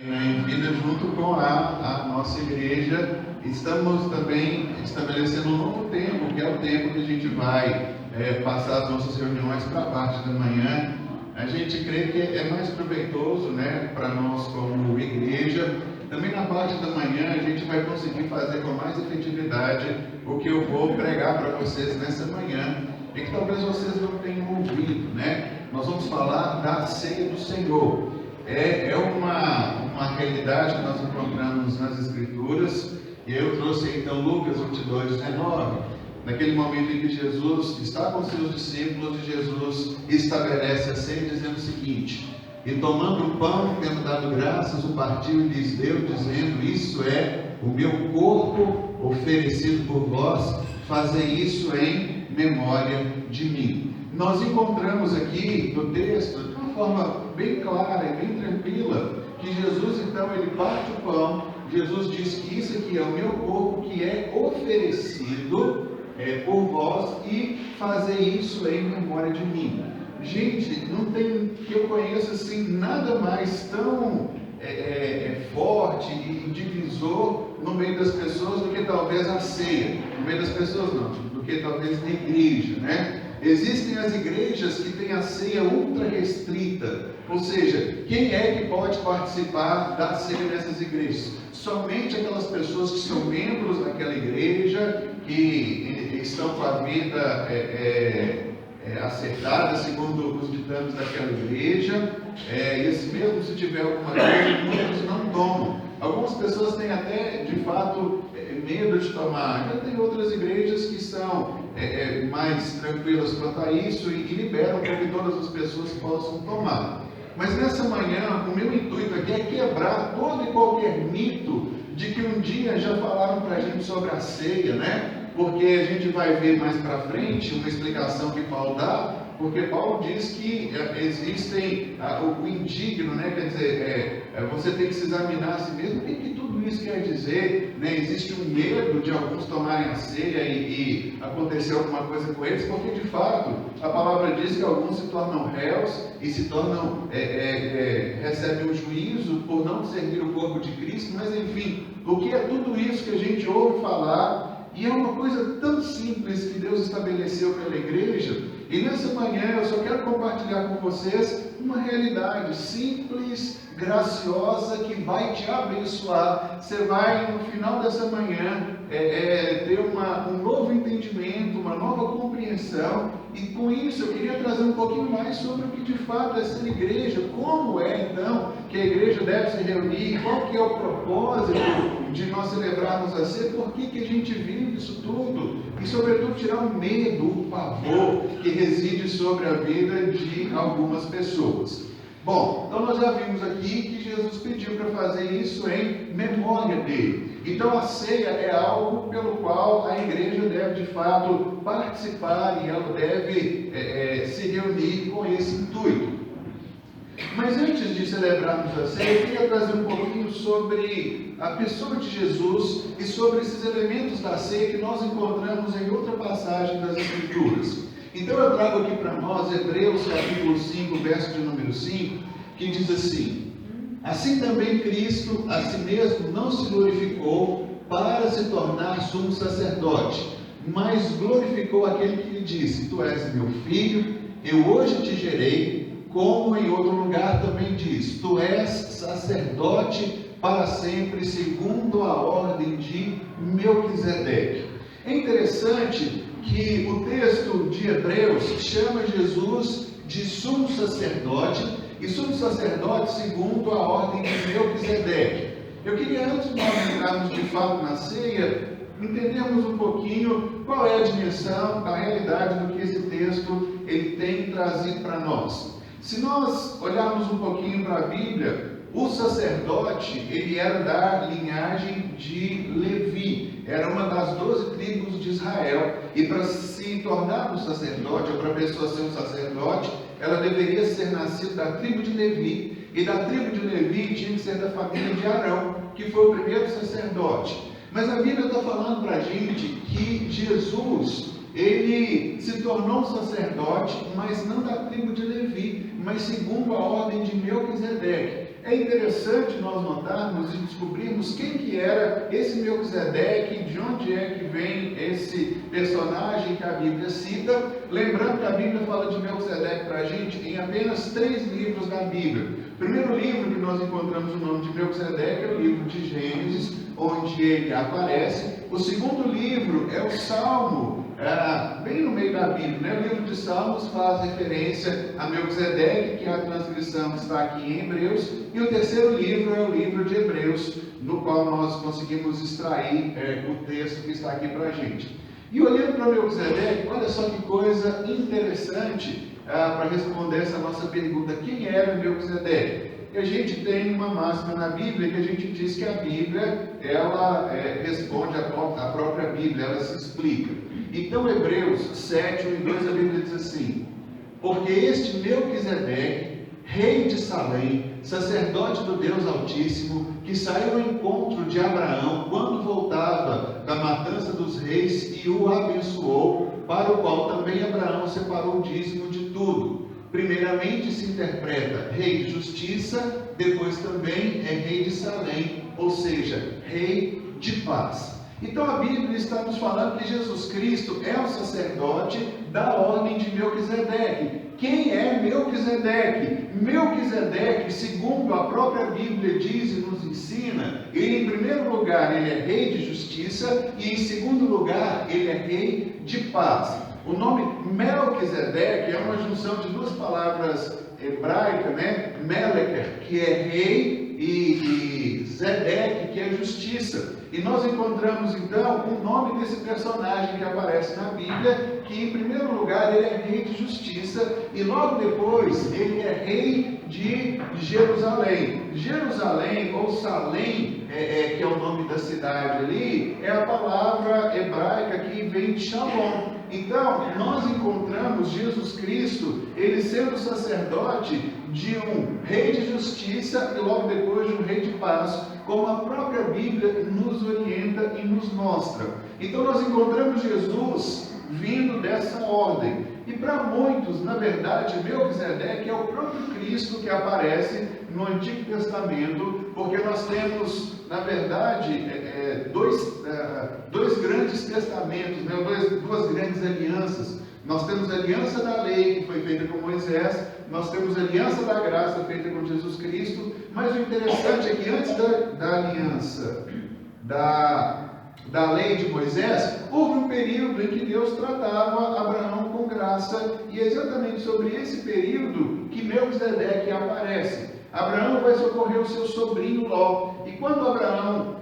Em vida, junto com a nossa igreja, estamos também estabelecendo um novo tempo, que é o tempo que a gente vai passar as nossas reuniões para a parte da manhã. A gente crê que é mais proveitoso, né, para nós como igreja. Também na parte da manhã a gente vai conseguir fazer com mais efetividade o que eu vou pregar para vocês nessa manhã, e que talvez vocês não tenham ouvido, né? Nós vamos falar da ceia do Senhor. É uma realidade que nós encontramos nas Escrituras, e eu trouxe então Lucas 22:19, naquele momento em que Jesus está com seus discípulos e Jesus estabelece a ceia dizendo o seguinte: e tomando o pão, tendo dado graças, o partiu e lhes deu, dizendo: isso é o meu corpo oferecido por vós, fazei isso em memória de mim. Nós encontramos aqui no texto, de uma forma bem clara e bem tranquila, que Jesus então ele parte o pão. Jesus diz que isso aqui é o meu corpo que é oferecido por vós, e fazer isso em memória de mim. Gente, não tem que eu conheça assim nada mais tão forte e divisor no meio das pessoas do que talvez a ceia. No meio das pessoas não, do que talvez na igreja, né? Existem as igrejas que têm a ceia ultra restrita, ou seja, quem é que pode participar da ceia nessas igrejas? Somente aquelas pessoas que são membros daquela igreja, que estão com a vida acertada segundo os ditames daquela igreja, e mesmo se tiver alguma coisa, muitos não tomam. Algumas pessoas têm até, de fato, medo de tomar. Já tem outras igrejas que são mais tranquilas quanto a isso e liberam para que todas as pessoas possam tomar. Mas nessa manhã, o meu intuito aqui é quebrar todo e qualquer mito de que um dia já falaram para a gente sobre a ceia, né? Porque a gente vai ver mais para frente uma explicação que Paulo dá, porque Paulo diz que existem o indigno, né? Quer dizer, você tem que se examinar a si mesmo. O que tudo isso quer dizer, né? Existe um medo de alguns tomarem a ceia e acontecer alguma coisa com eles, porque de fato a palavra diz que alguns se tornam réus e se tornam, recebem um juízo por não servir o corpo de Cristo. Mas enfim, o que é tudo isso que a gente ouve falar? E é uma coisa tão simples que Deus estabeleceu pela igreja. E nessa manhã eu só quero compartilhar com vocês uma realidade simples, graciosa, que vai te abençoar. Você vai, no final dessa manhã, ter um novo entendimento, uma nova compreensão. E com isso eu queria trazer um pouquinho mais sobre o que de fato é ser igreja, como é então que a igreja deve se reunir, qual que é o propósito de nós celebrarmos a ceia, por que a gente vive isso tudo, e sobretudo tirar o medo, o pavor que reside sobre a vida de algumas pessoas. Bom, então nós já vimos aqui que Jesus pediu para fazer isso em memória dele. Então a ceia é algo pelo qual a igreja deve de fato participar, e ela deve se reunir com esse intuito. Mas antes de celebrarmos a ceia, eu queria trazer um pouquinho sobre a pessoa de Jesus e sobre esses elementos da ceia que nós encontramos em outra passagem das Escrituras. Então eu trago aqui para nós Hebreus capítulo 5, verso de número 5, que diz assim: assim também Cristo a si mesmo não se glorificou para se tornar sumo sacerdote, mas glorificou aquele que lhe disse: tu és meu filho, eu hoje te gerei. Como em outro lugar também diz: tu és sacerdote para sempre, segundo a ordem de Melquisedeque. É interessante que o texto de Hebreus chama Jesus de sumo sacerdote, e sumo sacerdote segundo a ordem de Melquisedeque. Eu queria, antes de nós entrarmos de fato na ceia, entendermos um pouquinho qual é a dimensão, a realidade do que esse texto ele tem trazido para nós. Se nós olharmos um pouquinho para a Bíblia, o sacerdote, ele era da linhagem de Levi, era uma das 12 tribos de Israel, e para se tornar um sacerdote, ou para a pessoa ser um sacerdote, ela deveria ser nascida da tribo de Levi, e da tribo de Levi tinha que ser da família de Arão, que foi o primeiro sacerdote. Mas a Bíblia está falando para a gente que Jesus, ele se tornou um sacerdote, mas não da tribo de Levi, mas segundo a ordem de Melquisedeque. é interessante nós notarmos e descobrirmos quem que era esse Melquisedeque, de onde é que vem esse personagem que a Bíblia cita. Lembrando que a Bíblia fala de Melquisedeque para a gente em apenas 3 livros da Bíblia. O primeiro livro que nós encontramos o nome de Melquisedeque é o livro de Gênesis, onde ele aparece. O segundo livro é o Salmo, bem no meio da Bíblia, né? O livro de Salmos faz referência a Melquisedeque, que a transcrição está aqui em Hebreus, e o terceiro livro é o livro de Hebreus, no qual nós conseguimos extrair o texto que está aqui para a gente. E olhando para Melquisedeque, olha só que coisa interessante para responder essa nossa pergunta: quem era Melquisedeque? E a gente tem uma máxima na Bíblia que a gente diz que a Bíblia, ela responde a própria Bíblia, ela se explica. Então, Hebreus 7, 1 e 2, a Bíblia diz assim: porque este Melquisedeque, rei de Salém, sacerdote do Deus Altíssimo, que saiu ao encontro de Abraão quando voltava da matança dos reis e o abençoou, para o qual também Abraão separou o dízimo de tudo. Primeiramente se interpreta rei de justiça, depois também é rei de Salém, ou seja, rei de paz. Então a Bíblia está nos falando que Jesus Cristo é o sacerdote da ordem de Melquisedeque. Quem é Melquisedeque? Melquisedeque, segundo a própria Bíblia diz e nos ensina, ele em primeiro lugar ele é rei de justiça e em segundo lugar ele é rei de paz. O nome Melquisedeque é uma junção de 2 palavras hebraicas, né? Meleker, que é rei, e Zedeque, que é justiça. E nós encontramos então o nome desse personagem que aparece na Bíblia, que em primeiro lugar ele é rei de justiça e logo depois ele é rei de Jerusalém. Jerusalém ou Salém, que é o nome da cidade ali, é a palavra hebraica que vem de Shalom. Então, nós encontramos Jesus Cristo, ele sendo sacerdote de um rei de justiça e logo depois de um rei de paz, como a própria Bíblia nos orienta e nos mostra. Então, nós encontramos Jesus vindo dessa ordem. E para muitos, na verdade, Melquisedeque é o próprio Cristo que aparece no Antigo Testamento, porque nós temos, na verdade, dois grandes testamentos, né? duas grandes alianças. Nós temos a aliança da lei, que foi feita com Moisés, nós temos a aliança da graça, feita com Jesus Cristo, mas o interessante é que antes da aliança da lei de Moisés, houve um período em que Deus tratava Abraão com graça, e é exatamente sobre esse período que Melquisedeque aparece. Abraão vai socorrer o seu sobrinho Ló, e quando Abraão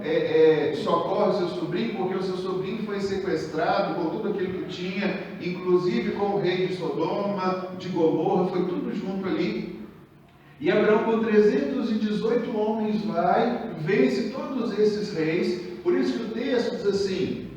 socorre o seu sobrinho, porque o seu sobrinho foi sequestrado com tudo aquilo que tinha, inclusive com o rei de Sodoma, de Gomorra, foi tudo junto ali. E Abraão com 318 homens vence todos esses reis. Por isso que o texto diz assim: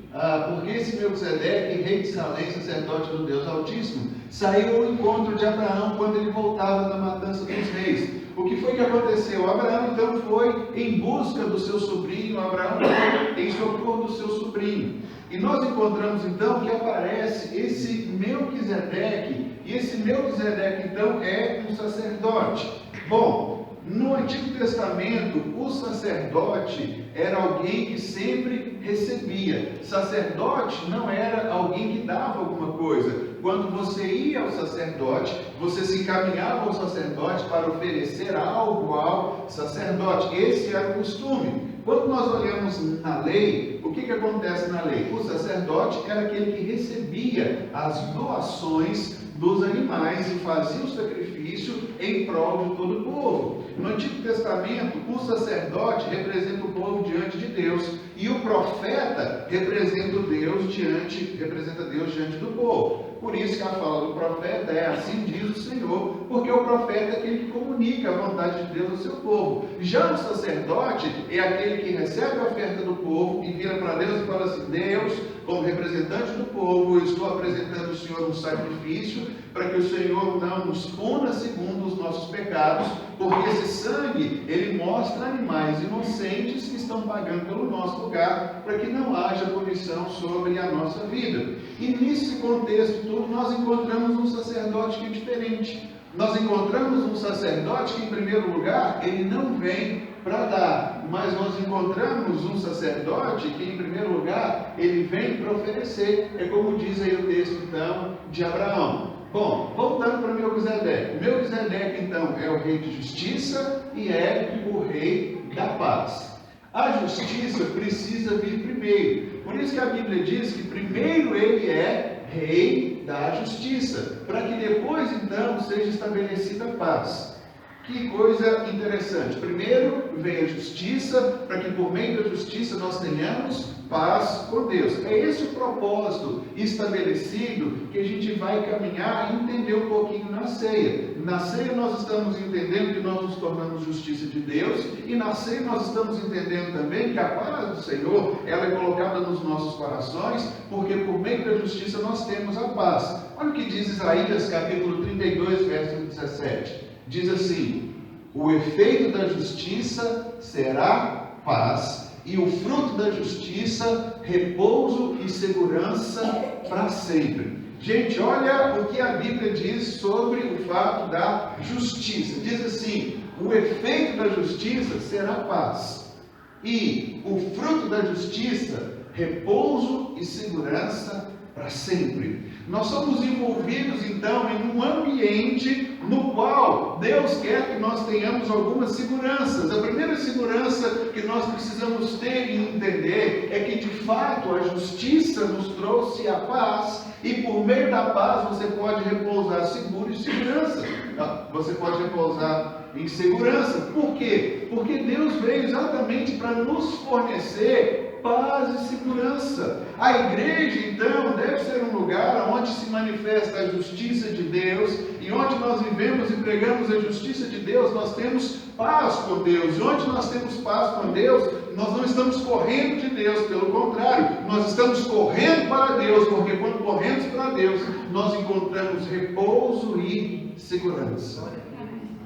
porque esse Melquisedeque, rei de Salém, sacerdote do Deus Altíssimo, saiu ao encontro de Abraão quando ele voltava da matança dos reis. O que foi que aconteceu? Abraão então foi em busca do seu sobrinho, Abraão foi em socorro do seu sobrinho. E nós encontramos então que aparece esse Melquisedeque, e esse Melquisedeque então é um sacerdote. Bom, no Antigo Testamento, o sacerdote era alguém que sempre recebia. Sacerdote não era alguém que dava alguma coisa. Quando você ia ao sacerdote, você se encaminhava ao sacerdote para oferecer algo ao sacerdote. Esse era o costume. Quando nós olhamos na lei, o que acontece na lei? O sacerdote era aquele que recebia as doações dos animais e fazia o sacrifício em prol de todo o povo. No Antigo Testamento, o sacerdote representa o povo diante de Deus e o profeta representa Deus diante do povo. Por isso que a fala do profeta é: assim diz o Senhor, porque o profeta é aquele que comunica a vontade de Deus ao seu povo. Já o sacerdote é aquele que recebe a oferta do povo e vira para Deus e fala assim: Deus, como representante do povo, eu estou apresentando ao Senhor um sacrifício para que o Senhor não nos puna segundo os nossos pecados, porque esse sangue, ele mostra animais inocentes que estão pagando pelo nosso lugar, para que não haja punição sobre a nossa vida. E nesse contexto todo, nós encontramos um sacerdote que é diferente. Nós encontramos um sacerdote que, em primeiro lugar, ele não vem para dar, mas nós encontramos um sacerdote que, em primeiro lugar, ele vem para oferecer. É como diz aí o texto, então, de Abraão. Bom, voltando para Melquisedeque. Melquisedeque, então, é o rei de justiça e é o rei da paz. A justiça precisa vir primeiro. Por isso que a Bíblia diz que primeiro ele é rei da justiça, para que depois, então, seja estabelecida a paz. Que coisa interessante. Primeiro vem a justiça, para que por meio da justiça nós tenhamos paz com Deus. É esse o propósito estabelecido que a gente vai caminhar e entender um pouquinho na ceia. Na ceia nós estamos entendendo que nós nos tornamos justiça de Deus, e na ceia nós estamos entendendo também que a paz do Senhor, ela é colocada nos nossos corações, porque por meio da justiça nós temos a paz. Olha o que diz Isaías capítulo 32, verso 17. Diz assim: o efeito da justiça será paz, e o fruto da justiça, repouso e segurança para sempre. Gente, olha o que a Bíblia diz sobre o fato da justiça. Diz assim: o efeito da justiça será paz, e o fruto da justiça, repouso e segurança para sempre. Nós somos envolvidos, então, em um ambiente no qual Deus quer que nós tenhamos algumas seguranças. A primeira segurança que nós precisamos ter e entender é que, de fato, a justiça nos trouxe a paz, e por meio da paz você pode repousar seguro e segurança. Você pode repousar em segurança. Por quê? Porque Deus veio exatamente para nos fornecer paz e segurança. A igreja, então, deve ser um lugar onde se manifesta a justiça de Deus, e onde nós vivemos e pregamos a justiça de Deus, nós temos paz com Deus. E onde nós temos paz com Deus, nós não estamos correndo de Deus, pelo contrário, nós estamos correndo para Deus, porque quando corremos para Deus, nós encontramos repouso e segurança.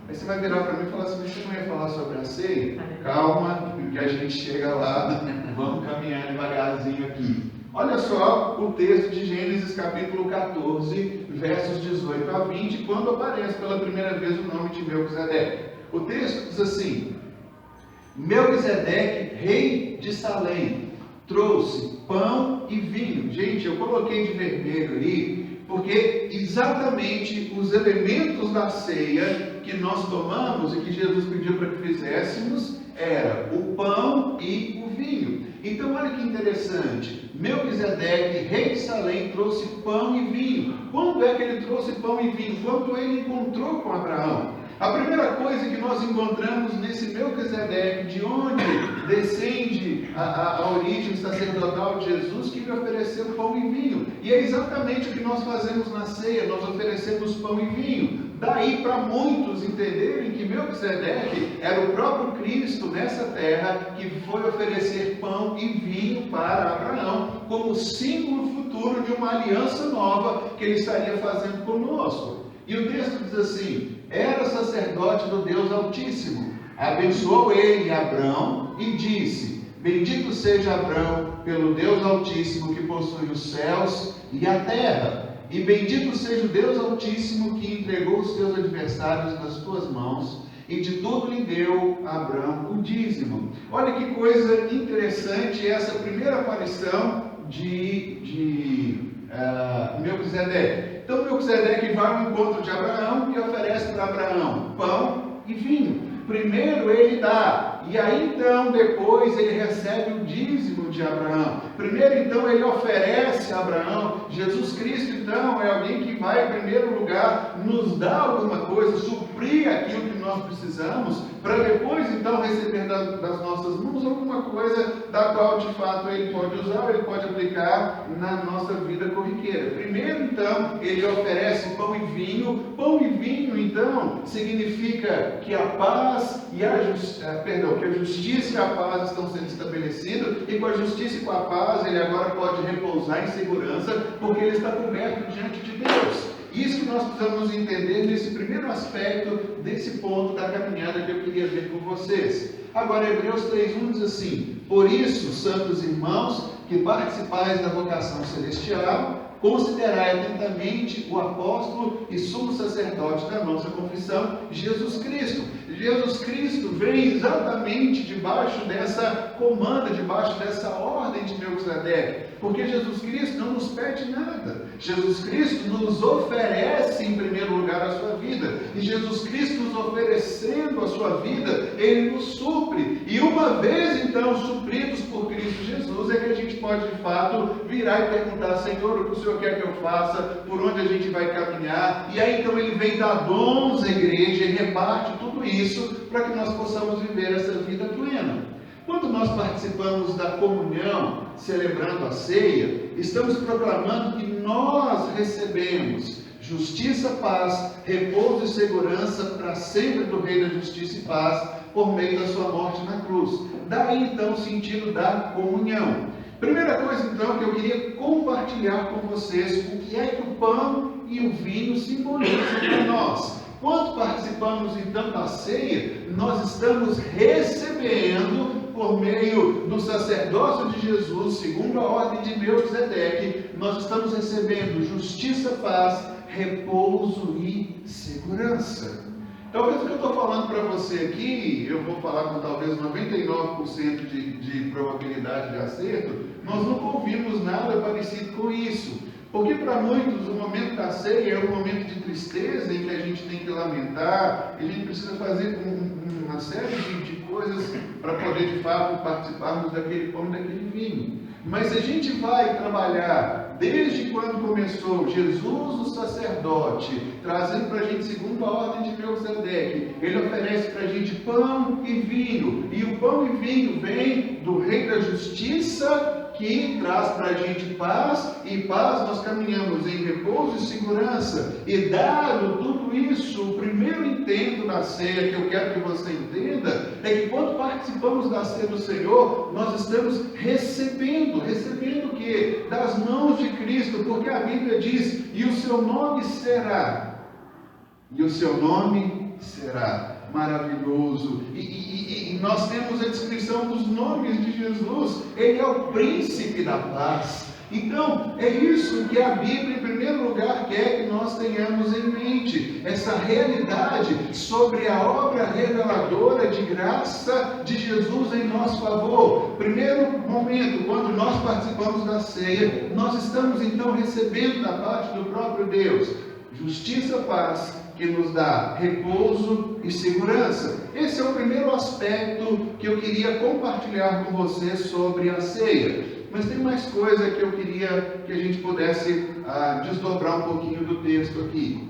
Aí você vai virar para mim e falar assim: você não ia falar sobre a ceia? Calma, que a gente chega lá, vamos caminhar devagarzinho aqui. Olha só o texto de Gênesis capítulo 14, versos 18 a 20, quando aparece pela primeira vez o nome de Melquisedeque. O texto diz assim: Melquisedeque, rei de Salém, trouxe pão e vinho. Gente, eu coloquei de vermelho ali, porque exatamente os elementos da ceia que nós tomamos e que Jesus pediu para que fizéssemos era o pão e o vinho. Então olha que interessante, Melquisedeque, rei de Salém, trouxe pão e vinho. Quando é que ele trouxe pão e vinho? Quando ele encontrou com Abraão. A primeira coisa que nós encontramos nesse Melquisedeque, de onde descende a origem sacerdotal de Jesus, que lhe ofereceu pão e vinho. E é exatamente o que nós fazemos na ceia, nós oferecemos pão e vinho. Daí para muitos entenderem que Melquisedeque era o próprio Cristo nessa terra, que foi oferecer pão e vinho para Abraão, como símbolo futuro de uma aliança nova que ele estaria fazendo conosco. E o texto diz assim: era sacerdote do Deus Altíssimo, abençoou ele Abrão e disse: bendito seja Abrão pelo Deus Altíssimo, que possui os céus e a terra. E bendito seja o Deus Altíssimo, que entregou os teus adversários nas tuas mãos, e de tudo lhe deu a Abrão o dízimo. Olha que coisa interessante essa primeira aparição de Melquisedeque. Então Melquisedeque vai ao encontro de Abraão e oferece para Abraão pão e vinho. Primeiro ele dá, e aí então depois ele recebe o dízimo de Abraão. Primeiro então ele oferece a Abraão. Jesus Cristo então é alguém que vai, em primeiro lugar, nos dar alguma coisa, suprir aquilo que nós precisamos, para depois, então, receber das nossas mãos alguma coisa da qual, de fato, ele pode usar, ele pode aplicar na nossa vida corriqueira. Primeiro, então, ele oferece pão e vinho. Pão e vinho, então, significa que a paz e que a justiça e a paz estão sendo estabelecidos, e com a justiça e com a paz ele agora pode repousar em segurança, porque ele está coberto diante de Deus. Isso que nós precisamos entender nesse primeiro aspecto, desse ponto da caminhada que eu queria ver com vocês. Agora, Hebreus 3:1 diz assim: por isso, santos irmãos, que participais da vocação celestial, considerai atentamente o apóstolo e sumo sacerdote da nossa confissão, Jesus Cristo. Jesus Cristo vem exatamente debaixo dessa comanda, debaixo dessa ordem de Melquisedeque, porque Jesus Cristo não nos pede nada. Jesus Cristo nos oferece em primeiro lugar a sua vida, e Jesus Cristo nos oferecendo a sua vida, Ele nos supre, e uma vez então supridos por Cristo Jesus, é que a gente pode de fato virar e perguntar: Senhor, o que o Senhor quer que eu faça? Por onde a gente vai caminhar? E aí então Ele vem dar dons à igreja e reparte tudo isso para que nós possamos viver essa vida plena. Quando nós participamos da comunhão, celebrando a ceia, estamos proclamando que nós recebemos justiça, paz, repouso e segurança para sempre do Rei da Justiça e Paz, por meio da sua morte na cruz. Daí então o sentido da comunhão. Primeira coisa então que eu queria compartilhar com vocês, o que é que o pão e o vinho simbolizam para nós. Quando participamos então da ceia, nós estamos recebendo, por meio do sacerdócio de Jesus, segundo a ordem de Melquisedeque, nós estamos recebendo justiça, paz, repouso e segurança. Talvez o que eu estou falando para você aqui, eu vou falar com talvez 99% de probabilidade de acerto, nós nunca ouvimos nada parecido com isso. Porque para muitos o momento da ceia é um momento de tristeza em que a gente tem que lamentar, a gente precisa fazer uma série de coisas para poder de fato participarmos daquele pão e daquele vinho. Mas se a gente vai trabalhar desde quando começou Jesus, o sacerdote, trazendo para a gente segundo a ordem de Melquisedeque, ele oferece para a gente pão e vinho, e o pão e vinho vem do Rei da Justiça, que traz para a gente paz, e paz nós caminhamos em repouso e segurança. E dado tudo isso, o primeiro intento da ceia que eu quero que você entenda, é que quando participamos da ceia do Senhor, nós estamos recebendo o quê? Das mãos de Cristo, porque a Bíblia diz: e o seu nome será, maravilhoso. E nós temos a descrição dos nomes de Jesus. Ele é o príncipe da paz. Então, é isso que a Bíblia, em primeiro lugar, quer que nós tenhamos em mente. Essa realidade sobre a obra reveladora de graça de Jesus em nosso favor. Primeiro momento, quando nós participamos da ceia, nós estamos então recebendo da parte do próprio Deus justiça, paz, que nos dá repouso e segurança. Esse é o primeiro aspecto que eu queria compartilhar com você sobre a ceia. Mas tem mais coisa que eu queria que a gente pudesse desdobrar um pouquinho do texto aqui.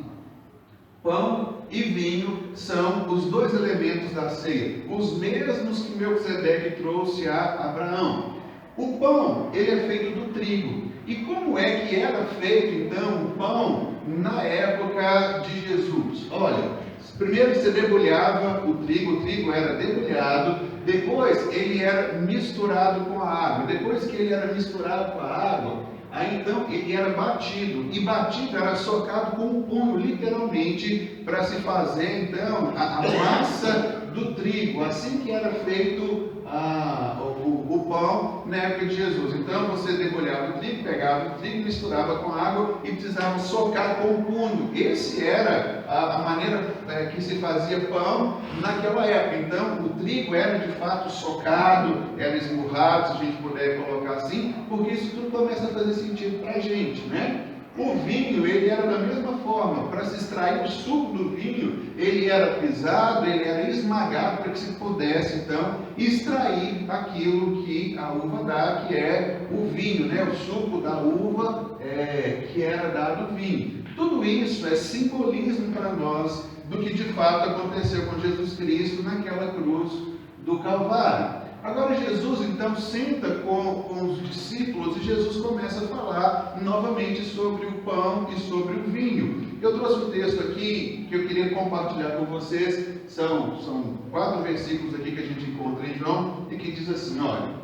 Pão e vinho são os dois elementos da ceia, os mesmos que Melquisedeque trouxe a Abraão. O pão, ele é feito do trigo. E como é que era feito então o pão na época de Jesus? Olha, primeiro você debulhava o trigo era debulhado, depois ele era misturado com a água. Depois que ele era misturado com a água, aí então ele era batido. E batido era socado com um punho, literalmente, para se fazer então a massa do trigo. Assim que era feito o pão na época de Jesus. Então você debulhava o trigo, pegava o trigo, misturava com água e precisava socar com o punho. Esse era a maneira que se fazia pão naquela época. Então o trigo era de fato socado, era esmurrado, se a gente puder colocar assim, porque isso tudo começa a fazer sentido para a gente, né? O vinho, ele era da mesma forma. forma, para se extrair o suco do vinho, ele era pisado, ele era esmagado para que se pudesse então extrair aquilo que a uva dá, que é o vinho, né? O suco da uva que era dado vinho. Tudo isso é simbolismo para nós do que de fato aconteceu com Jesus Cristo naquela cruz do Calvário. Agora Jesus então senta com os discípulos e Jesus começa a falar novamente sobre o pão e sobre o vinho. Eu trouxe um texto aqui que eu queria compartilhar com vocês, são 4 versículos aqui que a gente encontra em João, e que diz assim, olha,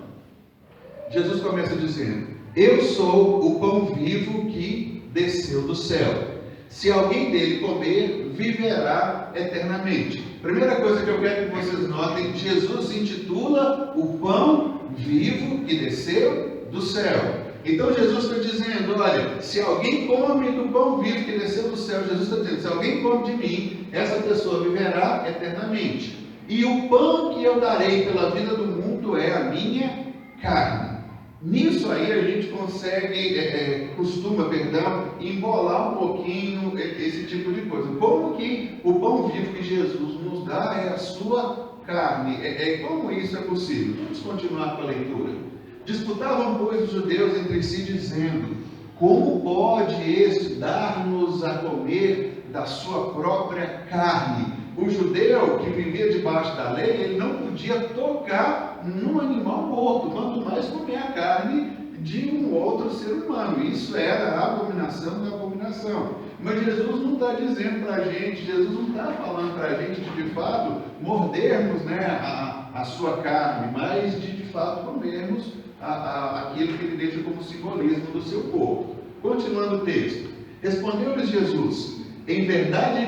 Jesus começa dizendo, eu sou o pão vivo que desceu do céu. Se alguém dele comer, viverá eternamente. Primeira coisa que eu quero que vocês notem, Jesus se intitula o pão vivo que desceu do céu. Então Jesus está dizendo, olha, se alguém come do pão vivo que desceu do céu, Jesus está dizendo, se alguém come de mim, essa pessoa viverá eternamente. E o pão que eu darei pela vida do mundo é a minha carne. Nisso aí a gente costuma embolar um pouquinho esse tipo de coisa. Como que o pão vivo que Jesus nos dá é a sua carne? Como isso é possível? Vamos continuar com a leitura. Disputavam, pois, os judeus entre si, dizendo, como pode este dar-nos a comer da sua própria carne? O judeu que vivia debaixo da lei, ele não podia tocar num animal morto, quanto mais comer a carne de um outro ser humano. Isso era a abominação da abominação. Mas Jesus não está dizendo para a gente, Jesus não está falando para a gente de fato mordermos, né, a sua carne, mas de fato comermos aquilo que ele deixa como simbolismo do seu corpo. Continuando o texto. Respondeu-lhes Jesus, em verdade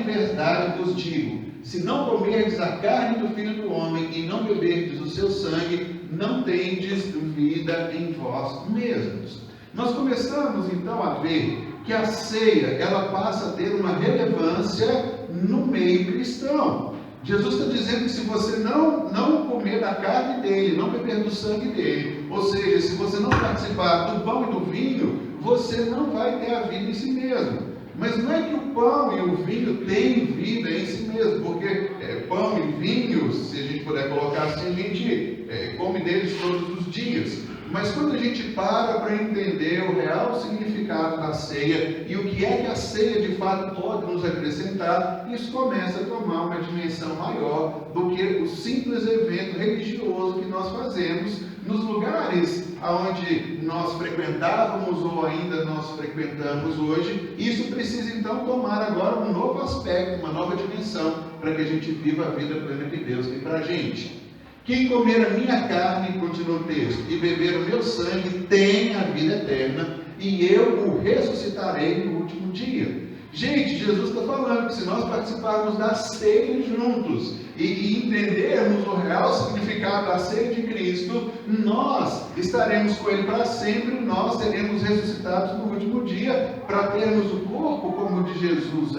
vos digo, se não comerdes a carne do Filho do Homem e não beberdes o seu sangue, não tendes vida em vós mesmos. Nós começamos então a ver que a ceia, ela passa a ter uma relevância no meio cristão. Jesus está dizendo que se você não comer da carne dele, não beber do sangue dele, ou seja, se você não participar do pão e do vinho, você não vai ter a vida em si mesmo. Mas não é que o pão e o vinho têm vida em si mesmo, porque pão e vinho, se a gente puder colocar assim, a gente come deles todos os dias. Mas quando a gente para entender o real significado da ceia e o que é que a ceia de fato pode nos acrescentar, isso começa a tomar uma dimensão maior do que o simples evento religioso que nós fazemos nos lugares onde nós frequentávamos ou ainda nós frequentamos hoje. Isso precisa então tomar agora um novo aspecto, uma nova dimensão, para que a gente viva a vida plena que Deus tem para a gente. Quem comer a minha carne, continua o texto, e beber o meu sangue, tem a vida eterna, e eu o ressuscitarei no último dia. Gente, Jesus está falando que se nós participarmos da ceia juntos e entendermos o real significado da ceia de Cristo, nós estaremos com Ele para sempre, nós seremos ressuscitados no último dia, para termos o corpo como o de Jesus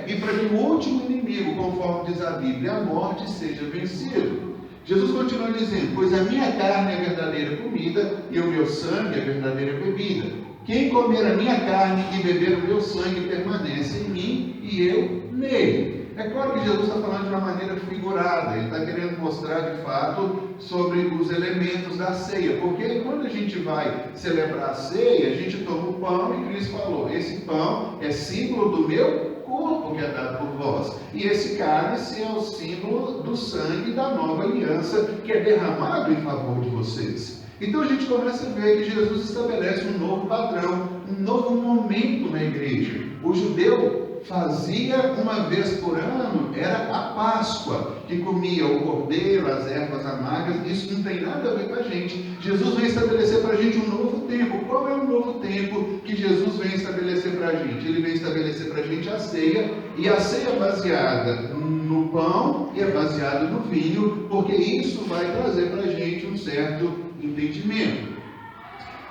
e para que o último inimigo, conforme diz a Bíblia, a morte, seja vencido. Jesus continua dizendo, pois a minha carne é a verdadeira comida e o meu sangue é a verdadeira bebida. Quem comer a minha carne e beber o meu sangue permanece em mim e eu nele. É claro que Jesus está falando de uma maneira figurada, ele está querendo mostrar de fato sobre os elementos da ceia, porque quando a gente vai celebrar a ceia, a gente toma o pão e Cristo falou, esse pão é símbolo do meu corpo que é dado por vós, e esse cálice é o símbolo do sangue da nova aliança que é derramado em favor de vocês. Então a gente começa a ver que Jesus estabelece um novo padrão, um novo momento na igreja. O judeu fazia uma vez por ano, era a Páscoa, que comia o cordeiro, as ervas amargas. Isso não tem nada a ver com a gente. Jesus vem estabelecer para a gente um novo tempo. Qual é o novo tempo que Jesus vem estabelecer para a gente? Ele vem estabelecer para a gente a ceia, e a ceia é baseada no pão e é baseada no vinho, porque isso vai trazer para a gente um certo entendimento.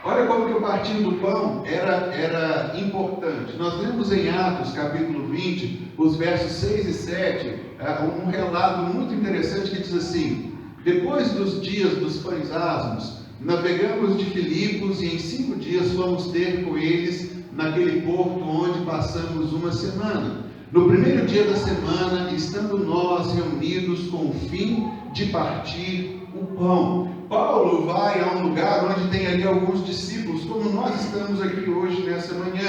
Olha como que o partir do pão era importante. Nós lemos em Atos, capítulo 20, os versos 6 e 7, um relato muito interessante que diz assim: depois dos dias dos pães asmos, navegamos de Filipos e em 5 dias fomos ter com eles naquele porto onde passamos uma semana. No primeiro dia da semana, estando nós reunidos com o fim de partir o pão. Paulo vai a um lugar onde tem ali alguns discípulos, como nós estamos aqui hoje nessa manhã.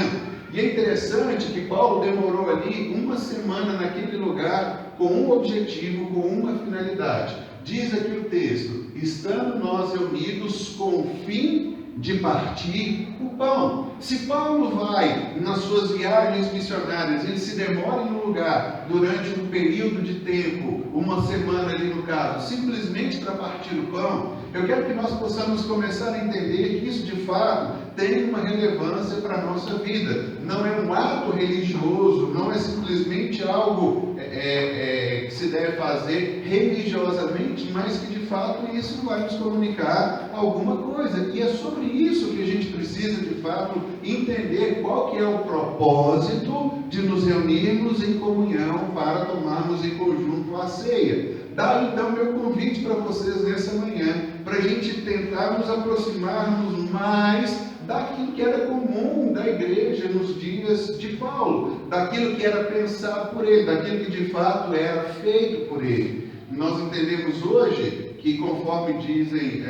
E é interessante que Paulo demorou ali uma semana naquele lugar com um objetivo, com uma finalidade. Diz aqui o texto: estando nós reunidos com o fim de partir o pão. Se Paulo vai nas suas viagens missionárias, ele se demora em um lugar durante um período de tempo, uma semana ali no caso, simplesmente para partir o pão, eu quero que nós possamos começar a entender que isso de fato tem uma relevância para a nossa vida. Não é um ato religioso, não é simplesmente algo que se deve fazer religiosamente, mas que de fato isso vai nos comunicar alguma coisa. E é sobre isso que a gente precisa de fato entender qual que é o propósito de nos reunirmos em comunhão para tomarmos em conjunto a ceia. Daí então meu convite para vocês nessa manhã, para a gente tentar nos aproximarmos mais daquilo que era comum da igreja nos dias de Paulo, daquilo que era pensado por ele, daquilo que de fato era feito por ele. Nós entendemos hoje que, conforme dizem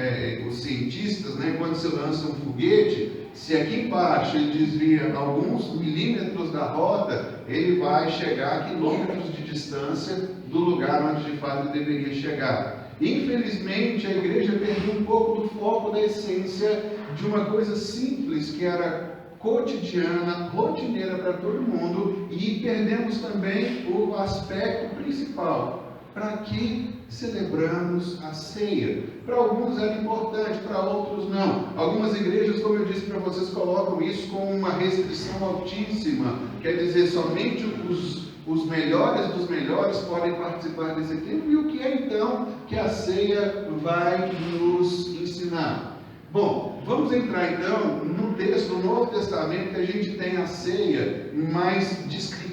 os cientistas, quando se lança um foguete, se aqui embaixo ele desvia alguns milímetros da rota, ele vai chegar a quilômetros de distância do lugar onde de fato ele deveria chegar. Infelizmente, a igreja perdeu um pouco do foco da essência de uma coisa simples que era cotidiana, rotineira para todo mundo, e perdemos também o aspecto principal. Para que celebramos a ceia? Para alguns era importante, para outros não. Algumas igrejas, como eu disse para vocês, colocam isso com uma restrição altíssima, quer dizer, somente os melhores dos melhores podem participar desse tempo. E o que é então que a ceia vai nos ensinar? Bom, vamos entrar então no texto do Novo Testamento, que a gente tem a ceia mais descritiva.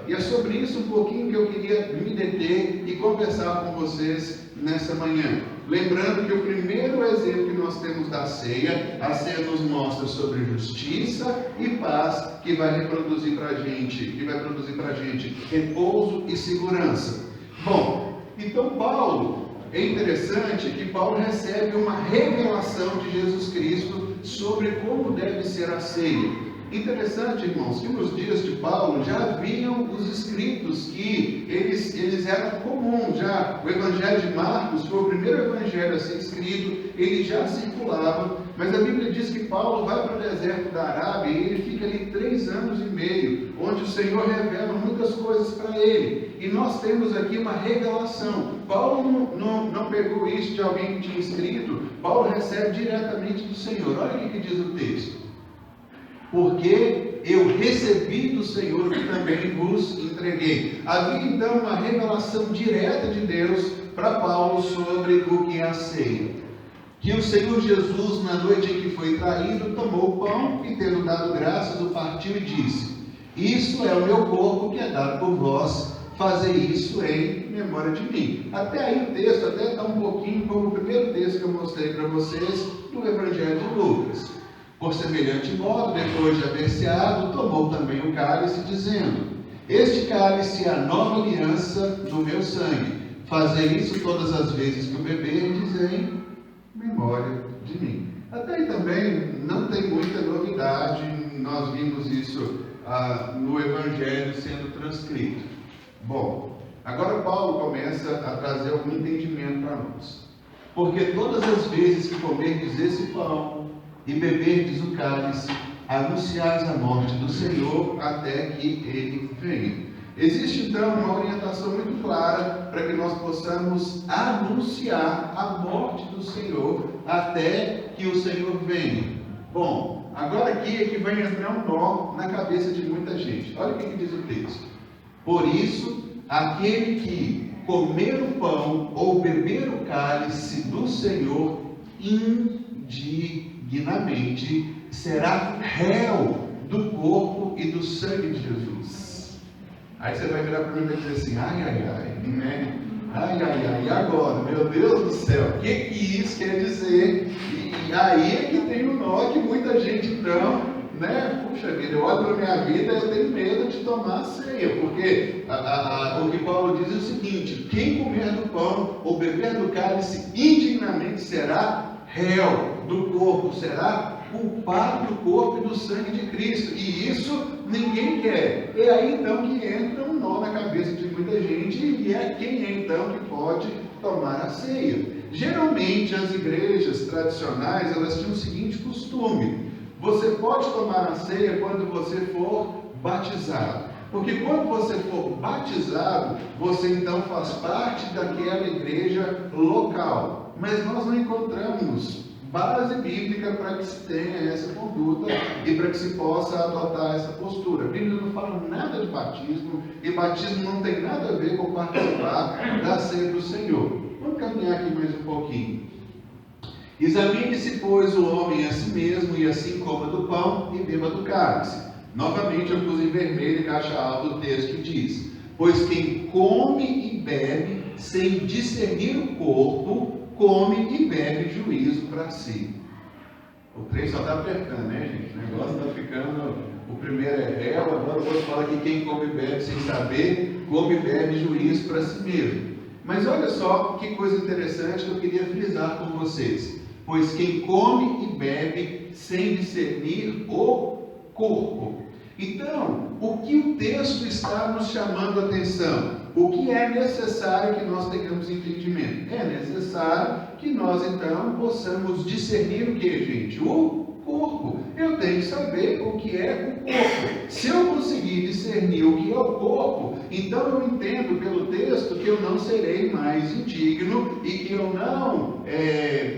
E é sobre isso um pouquinho que eu queria me deter e conversar com vocês nessa manhã. Lembrando que o primeiro exemplo que nós temos da ceia, a ceia nos mostra sobre justiça e paz, que vai produzir para a gente repouso e segurança. Bom, então é interessante que Paulo recebe uma revelação de Jesus Cristo sobre como deve ser a ceia. Interessante, irmãos, que nos dias de Paulo já haviam os escritos que eles eram comuns já. O Evangelho de Marcos foi o primeiro evangelho a ser escrito, ele já circulava, mas a Bíblia diz que Paulo vai para o deserto da Arábia e ele fica ali 3 anos e meio, onde o Senhor revela muitas coisas para ele. E nós temos aqui uma revelação. Paulo não pegou isso de alguém que tinha escrito, Paulo recebe diretamente do Senhor. Olha o que diz o texto. Porque eu recebi do Senhor que também vos entreguei. Havia então uma revelação direta de Deus para Paulo sobre o que é a ceia. Que o Senhor Jesus, na noite em que foi traído, tomou o pão e, tendo dado graças, o partiu e disse: isso é o meu corpo que é dado por vós, fazei isso em memória de mim. Até aí o texto até está um pouquinho como o primeiro texto que eu mostrei para vocês do Evangelho de Lucas. Por semelhante modo, depois de haver ceado, tomou também o cálice, dizendo: este cálice é a nova aliança no meu sangue. Fazei isso todas as vezes que o beberdes em memória de mim. Até aí também não tem muita novidade, nós vimos isso no Evangelho sendo transcrito. Bom, agora Paulo começa a trazer algum entendimento para nós. Porque todas as vezes que comerdes esse pão e beberdes o cálice, anunciais a morte do Senhor até que Ele venha. Existe então uma orientação muito clara para que nós possamos anunciar a morte do Senhor até que o Senhor venha. Bom, agora aqui é que vai entrar um nó na cabeça de muita gente. Olha o que diz o texto. Por isso, aquele que comer o pão ou beber o cálice do Senhor indignamente será réu do corpo e do sangue de Jesus. Aí você vai virar para mim e vai dizer assim: né? E agora? Meu Deus do céu, o que isso quer dizer? E aí é que tem o nó que muita gente então né? Puxa vida, eu olho para a minha vida e eu tenho medo de tomar a ceia, porque o que Paulo diz é o seguinte: quem comer do pão ou beber do cálice indignamente será réu do corpo, será culpado do corpo e do sangue de Cristo, e isso ninguém quer. É aí então que entra um nó na cabeça de muita gente, e é quem é então que pode tomar a ceia. Geralmente as igrejas tradicionais, elas tinham o seguinte costume: você pode tomar a ceia quando você for batizado, porque quando você for batizado, você então faz parte daquela igreja local. Mas nós não encontramos base bíblica para que se tenha essa conduta e para que se possa adotar essa postura. A Bíblia não fala nada de batismo, e batismo não tem nada a ver com participar da ceia do Senhor. Vamos caminhar aqui mais um pouquinho. Examine-se, pois, o homem a si mesmo, e assim coma do pão e beba do cálice. Novamente eu pus em vermelho, caixa alta, o texto que diz: pois quem come e bebe sem discernir o corpo, come e bebe juízo para si. O trem só está apertando, né, gente? O negócio está ficando... O primeiro é réu, agora o outro fala que quem come e bebe sem saber, come e bebe juízo para si mesmo. Mas olha só que coisa interessante que eu queria frisar com vocês. Pois quem come e bebe sem discernir o corpo. Então, o que o texto está nos chamando a atenção? O que é necessário que nós tenhamos entendimento? É necessário que nós, então, possamos discernir o que, gente? O corpo. Eu tenho que saber o que é o corpo. Se eu conseguir discernir o que é o corpo, então eu entendo pelo texto que eu não serei mais indigno e que eu não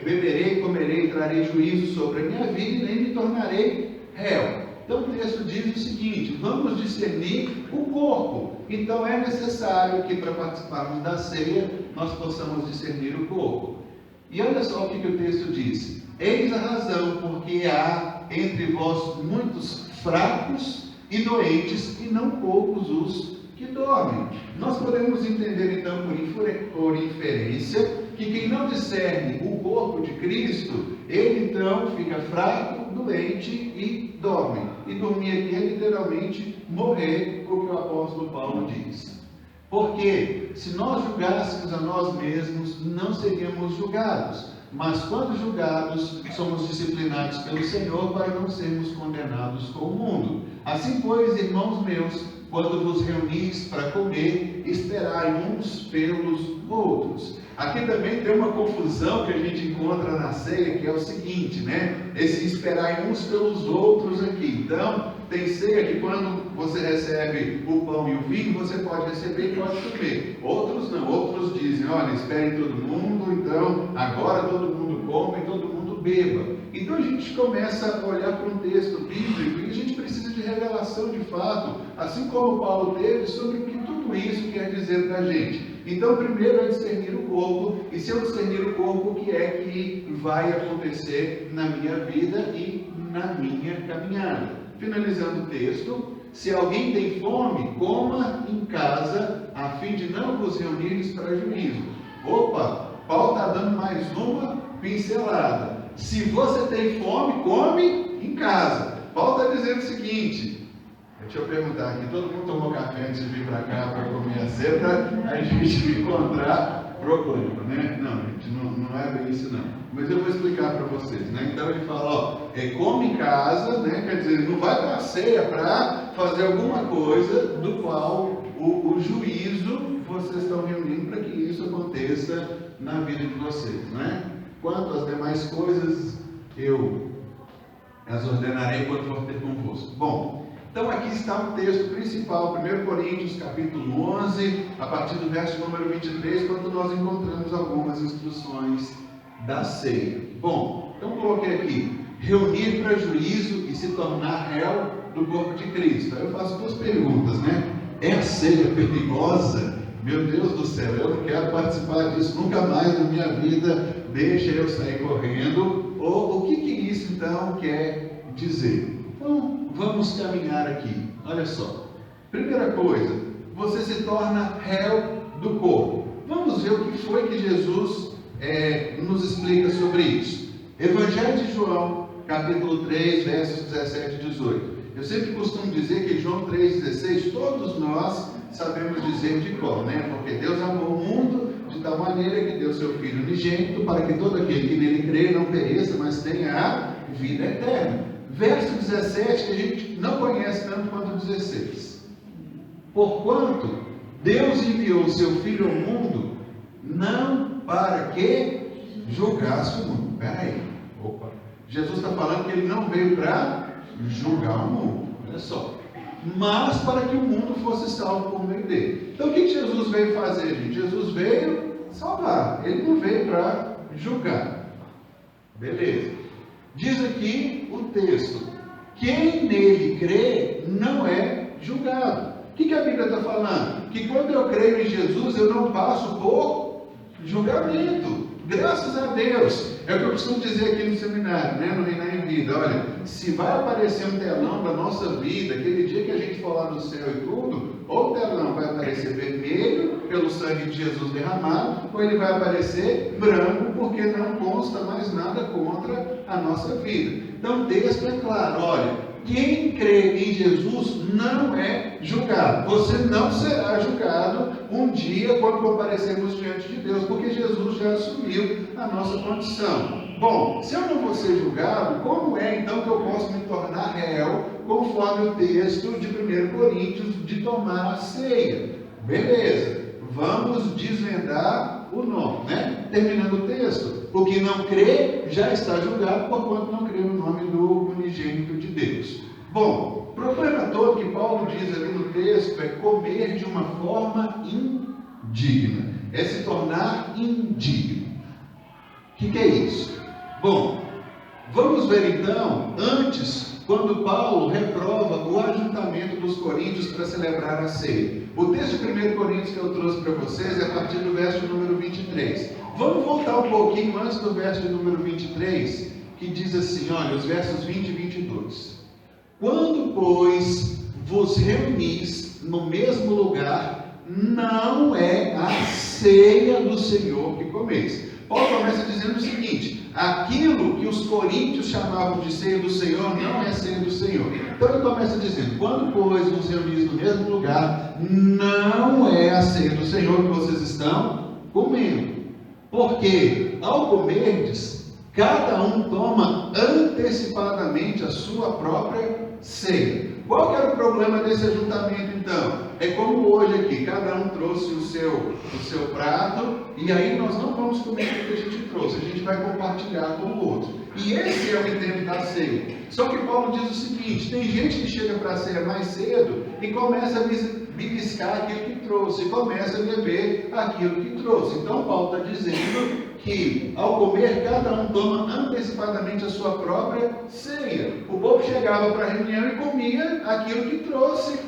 beberei, comerei, trarei juízo sobre a minha vida e nem me tornarei réu. Então o texto diz o seguinte: vamos discernir o corpo. Então é necessário que para participarmos da ceia nós possamos discernir o corpo. E olha só o que o texto diz: eis a razão porque há entre vós muitos fracos e doentes, e não poucos os que dormem. Nós podemos entender então por inferência que quem não discerne o corpo de Cristo, ele então fica fraco, doente e dorme. E dormir aqui é literalmente morrer, o que o apóstolo Paulo diz. Porque se nós julgássemos a nós mesmos, não seríamos julgados. Mas quando julgados, somos disciplinados pelo Senhor para não sermos condenados com o mundo. Assim, pois, irmãos meus, quando vos reunis para comer, esperai uns pelos outros. Aqui também tem uma confusão que a gente encontra na ceia, que é o seguinte, né? Esse esperai uns pelos outros aqui. Então, tem ceia que quando você recebe o pão e o vinho, você pode receber e pode comer. Outros não, outros dizem: olha, esperem todo mundo, então agora todo mundo come e todo mundo beba. Então a gente começa a olhar para um texto bíblico e a gente precisa de revelação de fato, assim como Paulo teve, sobre o que tudo isso quer dizer para a gente. Então primeiro é discernir o corpo, e se eu discernir o corpo, o que é que vai acontecer na minha vida e na minha caminhada. Finalizando o texto: se alguém tem fome, coma em casa, a fim de não vos reunires para juízo. Opa, Paulo está dando mais uma pincelada. Se você tem fome, come em casa. Paulo está dizendo o seguinte: deixa eu perguntar aqui, todo mundo tomou café antes de vir para cá para comer a ceia, para a gente encontrar problema, né? Não, gente, não é bem isso não. Mas eu vou explicar para vocês, né? Então ele fala, ó, come em casa, né? Quer dizer, não vai para a ceia para fazer alguma coisa do qual o juízo vocês estão reunindo para que isso aconteça na vida de vocês, né? Quanto às demais coisas, eu as ordenarei quando for ter convosco. Bom, então aqui está o texto principal, 1 Coríntios capítulo 11, a partir do verso número 23, quando nós encontramos algumas instruções da ceia. Bom, então coloquei aqui: reunir para juízo e se tornar réu do corpo de Cristo. Aí eu faço duas perguntas, né? É a ceia perigosa? Meu Deus do céu, eu não quero participar disso nunca mais na minha vida, deixa eu sair correndo. Ou o que isso então quer dizer? Então, vamos caminhar aqui. Olha só. Primeira coisa, você se torna réu do corpo. Vamos ver o que foi que Jesus nos explica sobre isso. Evangelho de João, capítulo 3, versos 17 e 18. Eu sempre costumo dizer que João 3,16, todos nós sabemos dizer de cor, né? Porque Deus amou o mundo de tal maneira que deu seu Filho unigênito para que todo aquele que nele crê não pereça, mas tenha a vida eterna. Verso 17 que a gente não conhece tanto quanto o 16. Porquanto Deus enviou o seu Filho ao mundo, não para que julgasse o mundo. Peraí, opa. Jesus está falando que ele não veio para julgar o mundo, olha só, mas para que o mundo fosse salvo por meio dele. Então o que Jesus veio fazer, gente? Jesus veio salvar, ele não veio para julgar. Beleza. Diz aqui o texto: quem nele crê não é julgado. O que a Bíblia está falando? Que quando eu creio em Jesus, eu não passo por julgamento. Graças a Deus. É o que eu costumo dizer aqui no seminário, né? No Reinar em Vida. Olha, se vai aparecer um telão da nossa vida, aquele dia que a gente for lá no céu e tudo, ou o telão vai aparecer vermelho, pelo sangue de Jesus derramado, ou ele vai aparecer branco, porque não consta mais nada contra a nossa vida. Então o texto é claro, olha, quem crê em Jesus não é julgado. Você não será julgado um dia quando comparecermos diante de Deus, porque Jesus já assumiu a nossa condição. Bom, se eu não vou ser julgado, como é então que eu posso me tornar réu, conforme o texto de 1 Coríntios, de tomar a ceia? Beleza, vamos desvendar o nome, né? Terminando o texto: o que não crê já está julgado, porquanto não crê no nome do unigênito de Deus. Bom, o problema todo que Paulo diz ali no texto é comer de uma forma indigna, é se tornar indigno. O que é isso? Bom, vamos ver então, antes, quando Paulo reprova o ajuntamento dos coríntios para celebrar a ceia. O texto de 1 Coríntios que eu trouxe para vocês é a partir do verso número 23. Vamos voltar um pouquinho antes do verso de número 23, que diz assim, olha, os versos 20 e 22. Quando, pois, vos reunis no mesmo lugar, não é a ceia do Senhor que comeis. Paulo começa dizendo o seguinte: aquilo que os coríntios chamavam de ceia do Senhor não é ceia do Senhor. Então ele começa dizendo: quando, pois, vos reunis no mesmo lugar, não é a ceia do Senhor que vocês estão comendo. Porque, ao comerdes, cada um toma antecipadamente a sua própria ceia. Qual que era o problema desse ajuntamento então? É como hoje aqui, cada um trouxe o seu prato, e aí nós não vamos comer o que a gente trouxe, a gente vai compartilhar com o outro. E esse é o intento da ceia. Só que Paulo diz o seguinte: tem gente que chega para a ceia mais cedo e começa a beliscar aquilo que trouxe, e começa a beber aquilo que trouxe. Então Paulo está dizendo que ao comer, cada um toma antecipadamente a sua própria ceia. O povo chegava para a reunião e comia aquilo que trouxe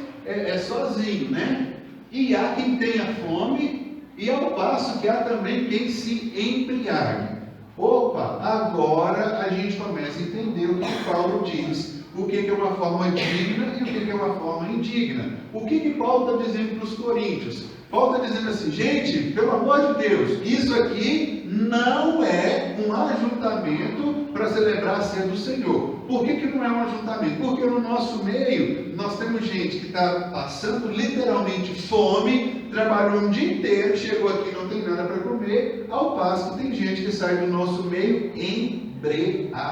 sozinho, né? E há quem tenha fome, e ao passo que há também quem se embriague. Opa, agora a gente começa a entender o que Paulo diz, o que é uma forma digna e o que é uma forma indigna. O que Paulo está dizendo para os coríntios? Paulo está dizendo assim: gente, pelo amor de Deus, isso aqui não é um ajuntamento para celebrar a ceia do Senhor. Por que não é um ajuntamento? Porque no nosso meio nós temos gente que está passando literalmente fome, trabalhou um dia inteiro, chegou aqui e não tem nada para comer, ao passo que tem gente que sai do nosso meio embriagado.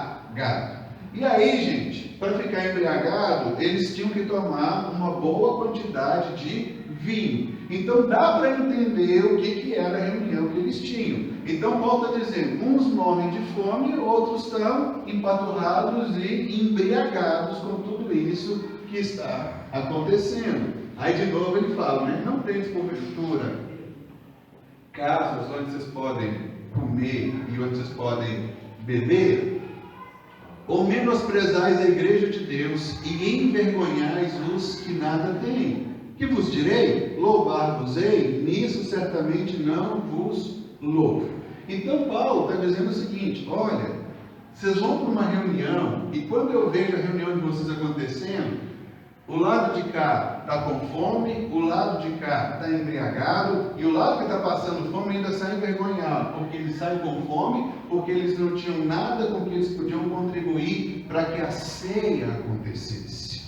E aí, gente, para ficar embriagado, eles tinham que tomar uma boa quantidade de vinho. Então dá para entender o que era a reunião que eles tinham. Então Paulo está dizendo: uns morrem de fome, outros estão empaturrados e embriagados com tudo isso que está acontecendo. Aí de novo ele fala, né? Não tem porventura casas onde vocês podem comer e onde vocês podem beber? Ou menosprezais a igreja de Deus e envergonhais os que nada têm? Que vos direi? Louvar-vos-ei? Nisso certamente não vos louvo. Então Paulo está dizendo o seguinte: olha, vocês vão para uma reunião, e quando eu vejo a reunião de vocês acontecendo, o lado de cá está com fome, o lado de cá está embriagado, e o lado que está passando fome ainda sai envergonhado, porque eles saem com fome, porque eles não tinham nada com que eles podiam contribuir para que a ceia acontecesse.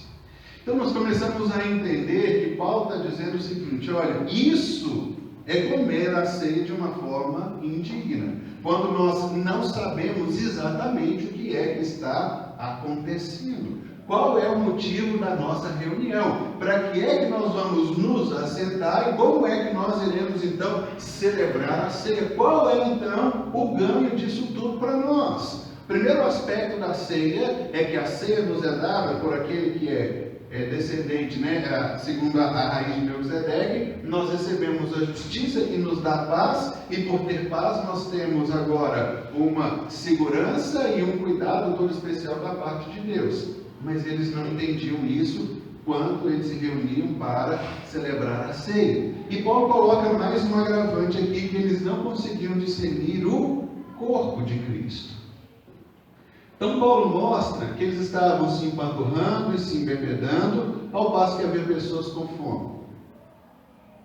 Então nós começamos a entender que Paulo está dizendo o seguinte: olha, isso é comer a ceia de uma forma indigna, quando nós não sabemos exatamente o que é que está acontecendo. Qual é o motivo da nossa reunião? Para que é que nós vamos nos assentar e como é que nós iremos então celebrar a ceia? Qual é então o ganho disso tudo para nós? Primeiro aspecto da ceia é que a ceia nos é dada por aquele que é descendente, segundo a raiz de Melquisedeque. Nós recebemos a justiça que nos dá paz, e por ter paz nós temos agora uma segurança e um cuidado todo especial da parte de Deus. Mas eles não entendiam isso quando eles se reuniam para celebrar a ceia. E Paulo coloca mais um agravante aqui, que eles não conseguiam discernir o corpo de Cristo. Então Paulo mostra que eles estavam se empanturrando e se embebedando, ao passo que havia pessoas com fome.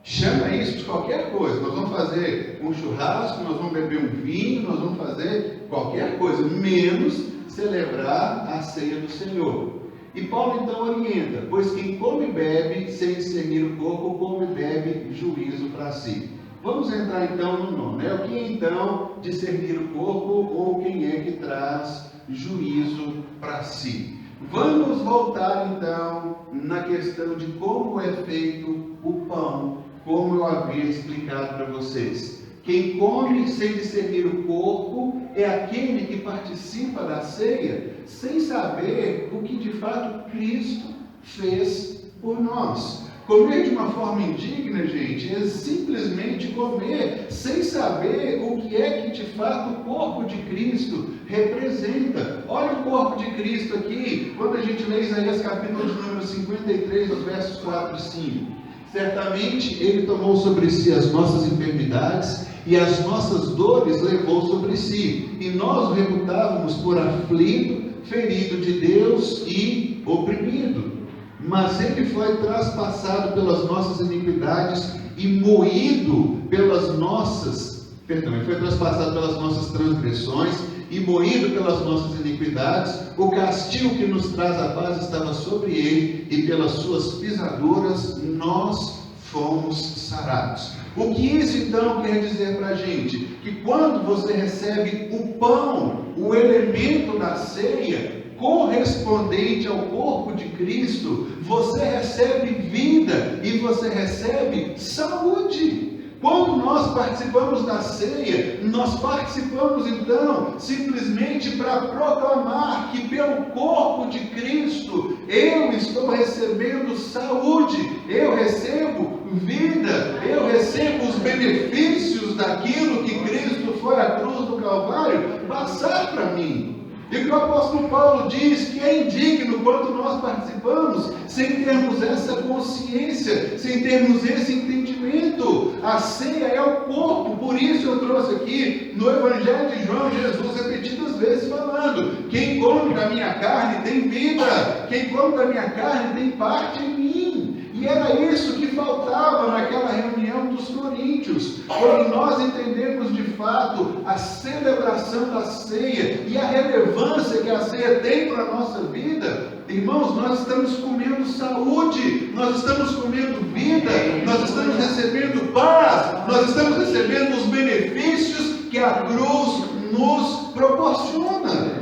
Chama isso de qualquer coisa. Nós vamos fazer um churrasco, nós vamos beber um vinho, nós vamos fazer qualquer coisa, menos celebrar a ceia do Senhor. E Paulo então orienta: pois quem come e bebe sem discernir o corpo, come e bebe juízo para si. Vamos entrar então no nome. O que é então discernir o corpo, ou quem é que traz juízo para si? Vamos voltar então na questão de como é feito o pão, como eu havia explicado para vocês. Quem come sem discernir o corpo é aquele que participa da ceia sem saber o que de fato Cristo fez por nós. Comer de uma forma indigna, gente, é simplesmente comer sem saber o que é que de fato o corpo de Cristo representa. Olha o corpo de Cristo aqui, quando a gente lê Isaías capítulo de número 53, os versos 4 e 5. Certamente Ele tomou sobre si as nossas enfermidades e as nossas dores levou sobre si. E nós o reputávamos por aflito, ferido de Deus e oprimido. Mas Ele foi traspassado pelas nossas iniquidades e moído pelas nossas... Ele foi traspassado pelas nossas transgressões e moído pelas nossas iniquidades. O castigo que nos traz a paz estava sobre Ele, e pelas suas pisaduras nós fomos sarados. O que isso então quer dizer para a gente? Que quando você recebe o pão, o elemento da ceia, correspondente ao corpo de Cristo, você recebe vida e você recebe saúde. Quando nós participamos da ceia, nós participamos então simplesmente para proclamar que pelo corpo de Cristo eu estou recebendo saúde, eu recebo vida, eu recebo os benefícios daquilo que Cristo foi à cruz do Calvário passar para mim. E que o apóstolo Paulo diz que é indigno quando nós participamos sem termos essa consciência, sem termos esse entendimento. A ceia é o corpo, por isso eu trouxe aqui no Evangelho de João, Jesus repetidas vezes falando: quem come da minha carne tem vida, quem come da minha carne tem parte em mim. E era isso que faltava naquela reunião dos coríntios. Quando nós entendemos de fato a celebração da ceia e a relevância que a ceia tem para a nossa vida, irmãos, nós estamos comendo saúde, nós estamos comendo vida, nós estamos recebendo paz, nós estamos recebendo os benefícios que a cruz nos proporciona.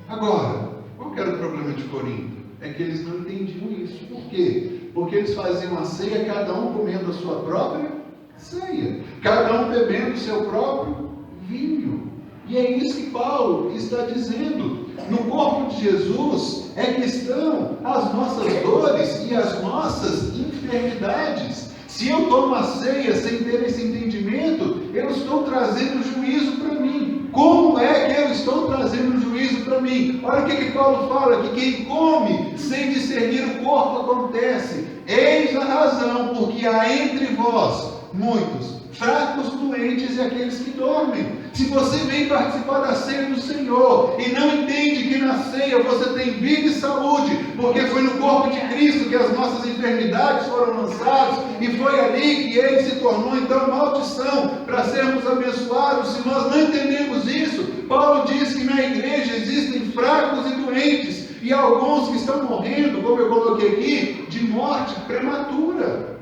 Agora, qual era o problema de Corinto? É que eles não entendiam isso. Por quê? Porque eles faziam a ceia, cada um comendo a sua própria ceia, cada um bebendo o seu próprio vinho. E é isso que Paulo está dizendo. No corpo de Jesus é que estão as nossas dores e as nossas enfermidades. Se eu tomo a ceia sem ter esse entendimento, eu estou trazendo juízo para mim. Como é que eu estou trazendo juízo para mim? Olha o que Paulo fala, que quem come sem discernir o corpo acontece. Eis a razão, porque há entre vós muitos fracos, doentes e aqueles que dormem. Se você vem participar da ceia do Senhor e não entende que na ceia você tem vida e saúde, porque foi no corpo de Cristo que as nossas enfermidades foram lançadas e foi ali que Ele se tornou então maldição para sermos abençoados. Se nós não entendemos isso, Paulo diz que na igreja existem fracos e doentes e alguns que estão morrendo, como eu coloquei aqui, de morte prematura.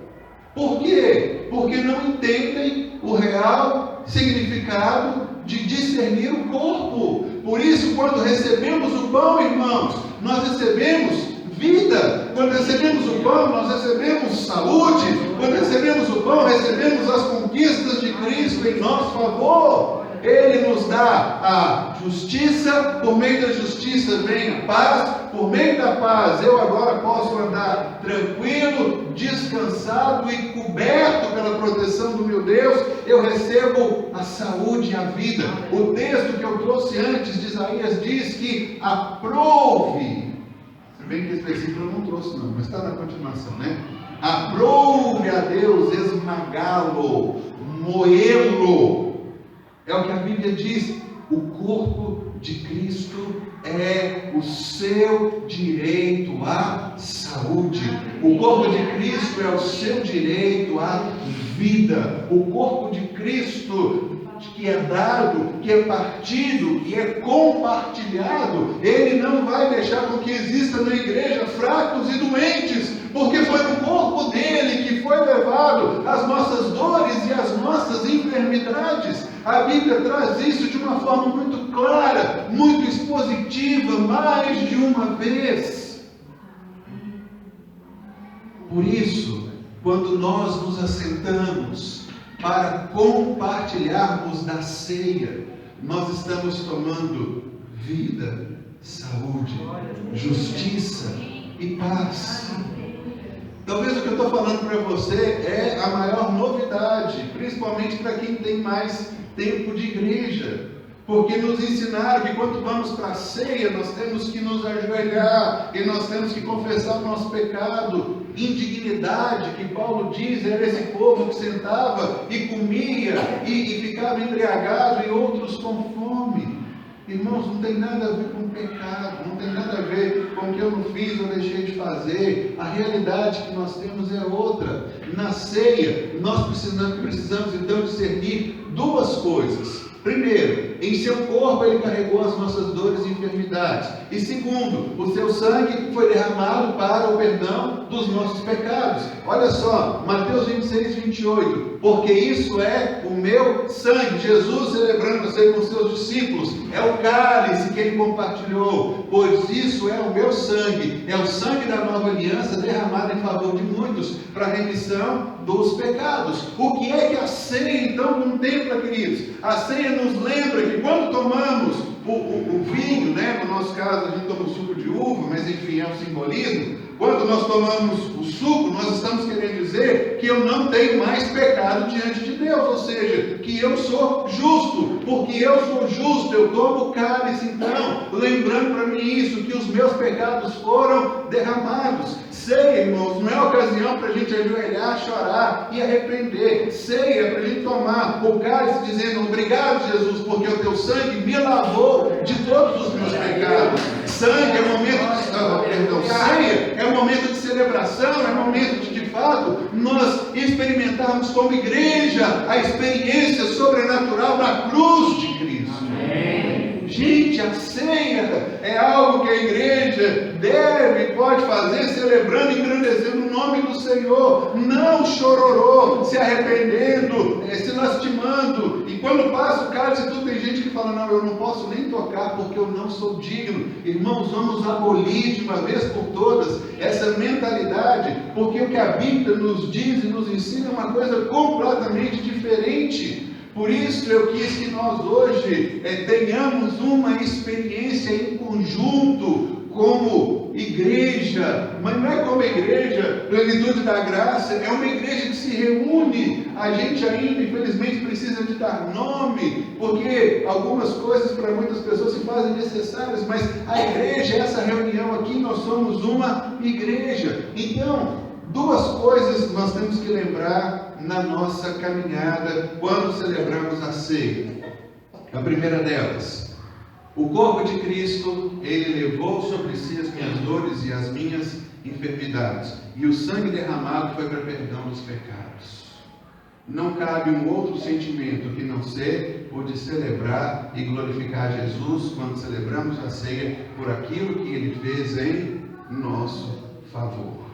Por quê? Porque não entendem o real significado de discernir o corpo. Por isso, quando recebemos o pão, irmãos, nós recebemos vida. Quando recebemos o pão, nós recebemos saúde. Quando recebemos o pão, recebemos as conquistas de Cristo em nosso favor. Ele nos dá a justiça, por meio da justiça vem a paz, por meio da paz eu agora posso andar tranquilo, descansado e coberto pela proteção do meu Deus. Eu recebo a saúde e a vida. O texto que eu trouxe antes de Isaías diz que aprove, se bem que esse versículo eu não trouxe não, mas está na continuação, né? Aprove a Deus esmagá-lo, moê-lo. É o que a Bíblia diz, o corpo de Cristo é o seu direito à saúde. O corpo de Cristo é o seu direito à vida. O corpo de Cristo que é dado, que é partido, que é compartilhado, Ele não vai deixar com que exista na igreja fracos e doentes, porque foi no corpo dele que foi levado as nossas dores e as nossas enfermidades. A Bíblia traz isso de uma forma muito clara, muito expositiva, mais de uma vez. Por isso, quando nós nos assentamos para compartilharmos da ceia, nós estamos tomando vida, saúde, justiça e paz. Talvez o que eu estou falando para você é a maior novidade, principalmente para quem tem mais tempo de igreja, porque nos ensinaram que quando vamos para a ceia, nós temos que nos ajoelhar e nós temos que confessar o nosso pecado. Indignidade, que Paulo diz, era esse povo que sentava e comia e ficava embriagado e outros com fome. Irmãos, não tem nada a ver com pecado, não tem nada a ver com o que eu não fiz ou deixei de fazer. A realidade que nós temos é outra. Na ceia, nós precisamos então discernir duas coisas. Primeiro, em seu corpo Ele carregou as nossas dores e enfermidades. E segundo, o seu sangue foi derramado para o perdão dos nossos pecados. Olha só, Mateus 26, 28. Porque isso é o meu sangue. Jesus celebrando a ceia com seus discípulos. É o cálice que Ele compartilhou. Pois isso é o meu sangue. É o sangue da nova aliança derramado em favor de muitos para a remissão dos pecados. O que é que a ceia então contempla, queridos? A ceia nos lembra que quando tomamos o vinho, né? No nosso caso a gente toma o suco de uva, mas enfim é um simbolismo. Quando nós tomamos o suco, nós estamos querendo dizer que eu não tenho mais pecado diante de Deus, ou seja, que eu sou justo. Porque eu sou justo, eu tomo o cálice então, lembrando para mim isso, que os meus pecados foram derramados. Ceia, irmãos, não é ocasião para a gente ajoelhar, chorar e arrepender. Ceia é para a gente tomar o cálice dizendo: obrigado, Jesus, porque o teu sangue me lavou de todos os meus pecados. Sangue é momento de ceia, é um momento de celebração, é um momento de fato, nós experimentarmos como igreja a experiência sobrenatural da cruz de Cristo. Amém. Gente, a ceia é algo que a igreja deve e pode fazer, celebrando e engrandecendo o nome do Senhor, não chororô, se arrependendo, se lastimando. E quando passa o cálice, tem gente que fala: não, eu não posso nem tocar porque eu não sou digno. Irmãos, vamos abolir de uma vez por todas essa mentalidade, porque o que a Bíblia nos diz e nos ensina é uma coisa completamente diferente. Por isso eu quis que nós hoje tenhamos uma experiência em conjunto como igreja, mas não é como igreja plenitude da graça, é uma igreja que se reúne. A gente ainda infelizmente precisa de dar nome, porque algumas coisas para muitas pessoas se fazem necessárias, mas a igreja é essa reunião aqui, nós somos uma igreja. Então, duas coisas nós temos que lembrar na nossa caminhada quando celebramos a ceia. A primeira delas, o corpo de Cristo, ele levou sobre si as minhas dores e as minhas enfermidades, e o sangue derramado foi para perdão dos pecados. Não cabe um outro sentimento que não ser o de celebrar e glorificar Jesus quando celebramos a ceia por aquilo que ele fez em nosso favor.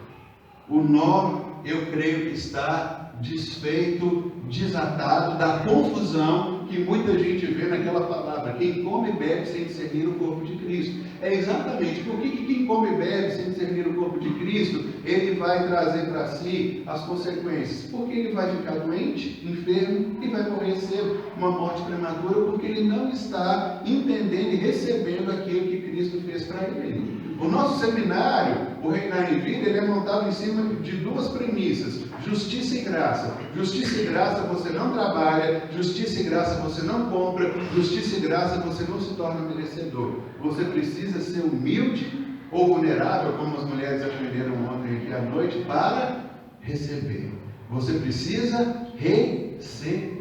O nó, eu creio que está desfeito, desatado da confusão que muita gente vê naquela palavra: quem come e bebe sem discernir o corpo de Cristo. É exatamente porque quem come e bebe sem discernir o corpo de Cristo, ele vai trazer para si as consequências. Porque ele vai ficar doente, enfermo e vai morrer cedo, uma morte prematura, porque ele não está entendendo e recebendo aquilo que Cristo fez para ele. O nosso seminário, o Reinar em Vida, ele é montado em cima de duas premissas: justiça e graça. Justiça e graça você não trabalha, justiça e graça você não compra, justiça e graça você não se torna merecedor. Você precisa ser humilde ou vulnerável, como as mulheres aprenderam ontem aqui à noite, para receber. Você precisa receber.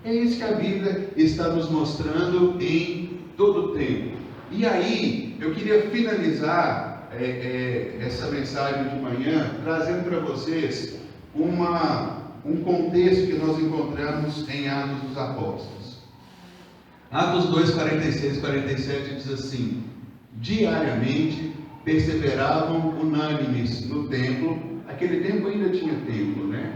É isso que a Bíblia está nos mostrando em todo o tempo. E aí, eu queria finalizar essa mensagem de manhã, trazendo para vocês um contexto que nós encontramos em Atos dos Apóstolos. Atos 2, 46 e 47 diz assim: diariamente perseveravam unânimes no templo. Aquele tempo ainda tinha templo, né?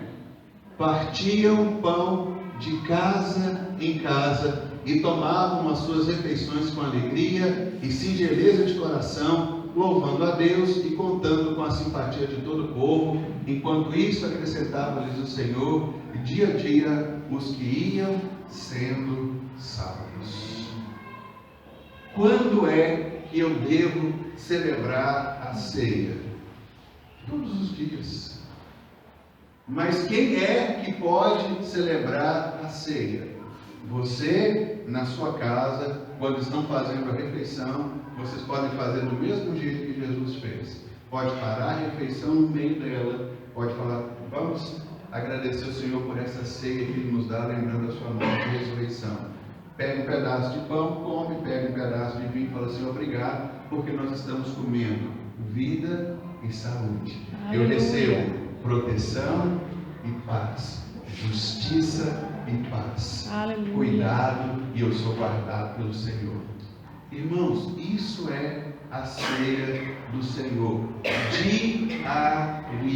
Partiam pão de casa em casa e tomavam as suas refeições com alegria e singeleza de coração, louvando a Deus e contando com a simpatia de todo o povo. Enquanto isso, acrescentava-lhes o Senhor dia a dia os que iam sendo salvos. Quando é que eu devo celebrar a ceia? Todos os dias. Mas quem é que pode celebrar a ceia? Você, na sua casa, quando estão fazendo a refeição, vocês podem fazer do mesmo jeito que Jesus fez. Pode parar a refeição no meio dela, pode falar: vamos agradecer o Senhor por essa ceia que Ele nos dá, lembrando a sua morte e ressurreição. Pega um pedaço de pão, come, pega um pedaço de vinho e fala assim: obrigado, porque nós estamos comendo vida e saúde. Eu recebo proteção e paz, justiça e paz. Aleluia. Cuidado, e eu sou guardado pelo Senhor. Irmãos, isso é a ceia do Senhor,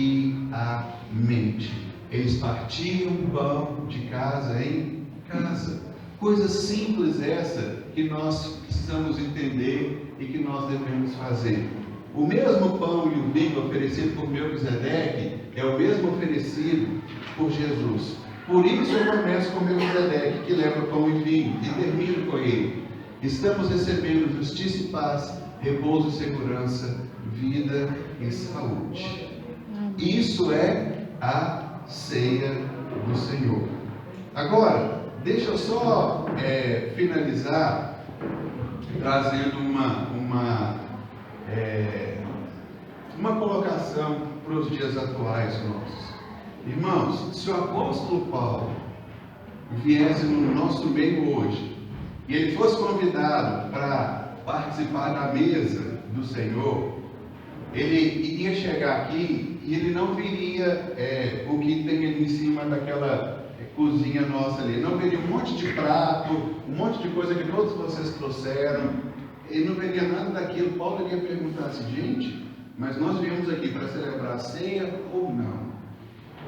diariamente. Eles partiam pão de casa em casa. Coisa simples essa que nós precisamos entender e que nós devemos fazer. O mesmo pão e o vinho oferecido por Melquisedeque é o mesmo oferecido por Jesus. Por isso eu começo com Melquisedeque, que leva pão e vinho, e termino com ele. Estamos recebendo justiça e paz, repouso e segurança, vida e saúde. Isso é a ceia do Senhor. Agora, deixa eu só finalizar trazendo uma colocação para os dias atuais nossos. Irmãos, se o apóstolo Paulo viesse no nosso meio hoje e ele fosse convidado para participar da mesa do Senhor, ele iria chegar aqui e ele não veria o que tem ali em cima daquela cozinha nossa ali. Não veria um monte de prato, um monte de coisa que todos vocês trouxeram. Ele não veria nada daquilo. Paulo iria perguntar assim: gente, mas nós viemos aqui para celebrar a ceia ou não?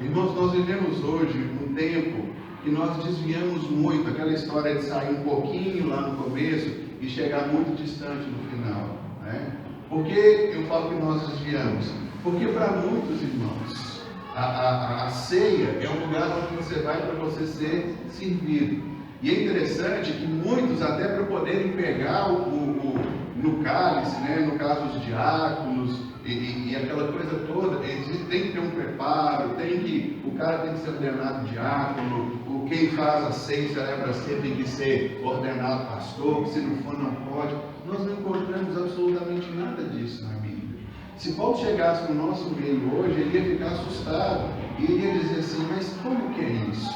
Irmãos, nós vivemos hoje um tempo que nós desviamos muito, aquela história de sair um pouquinho lá no começo e chegar muito distante no final, né? Por que eu falo que nós desviamos? Porque para muitos irmãos, a ceia é um lugar onde você vai para você ser servido. E é interessante que muitos, até para poderem pegar no cálice, né, no caso os diáconos, e aquela coisa toda, tem que ter um preparo, o cara tem que ser ordenado diácono, quem faz a ceia, celebra a ceia, tem que ser ordenado pastor, se não for não pode. Nós não encontramos absolutamente nada disso na Bíblia. Se Paulo chegasse no nosso meio hoje, ele ia ficar assustado e iria dizer assim: mas como que é isso?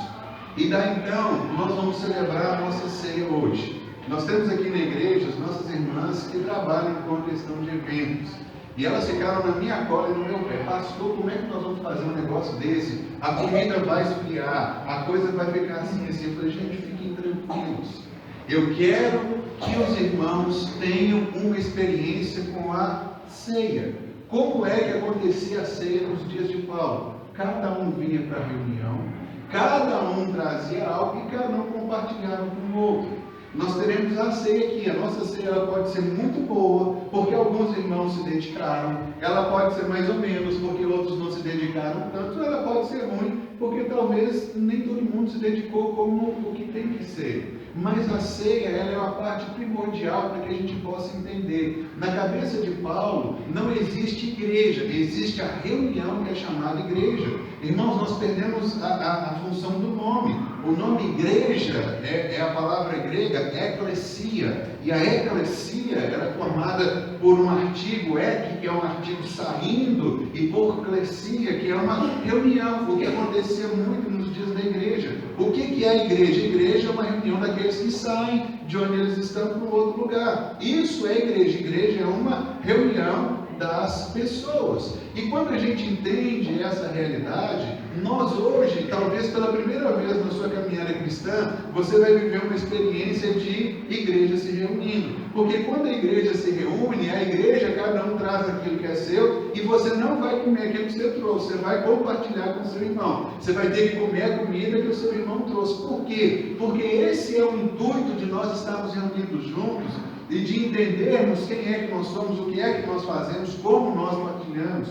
E daí então, nós vamos celebrar a nossa ceia hoje. Nós temos aqui na igreja as nossas irmãs que trabalham com a questão de eventos. E elas ficaram na minha cola e no meu pé. Pastor, como é que nós vamos fazer um negócio desse? A comida vai esfriar, a coisa vai ficar assim, assim. Eu falei, gente, fiquem tranquilos. Eu quero que os irmãos tenham uma experiência com a ceia. Como é que acontecia a ceia nos dias de Paulo? Cada um vinha para a reunião, cada um trazia algo e cada um compartilhava com o outro. Nós teremos a ceia aqui. A nossa ceia ela pode ser muito boa, porque alguns irmãos se dedicaram. Ela pode ser mais ou menos, porque outros não se dedicaram tanto. Ela pode ser ruim, porque talvez nem todo mundo se dedicou como o que tem que ser. Mas a ceia ela é uma parte primordial para que a gente possa entender. Na cabeça de Paulo não existe igreja, existe a reunião que é chamada igreja. Irmãos, nós perdemos a função do nome. O nome igreja é a palavra grega eclesia. E a eclesia era formada por um artigo ek, que é um artigo saindo, e por clesia, que é uma reunião, o que acontecia muito nos dias da igreja. O que é a igreja? A igreja é uma reunião daqueles que saem de onde eles estão para um outro lugar. Isso é igreja. Igreja é uma reunião das pessoas. E quando a gente entende essa realidade, nós hoje, talvez pela primeira vez na sua caminhada cristã, você vai viver uma experiência de igreja se reunindo. Porque quando a igreja se reúne, a igreja, cada um traz aquilo que é seu, e você não vai comer aquilo que você trouxe, você vai compartilhar com o seu irmão. Você vai ter que comer a comida que o seu irmão trouxe. Por quê? Porque esse é o intuito de nós estarmos reunidos juntos, e de entendermos quem é que nós somos, o que é que nós fazemos, como nós partilhamos.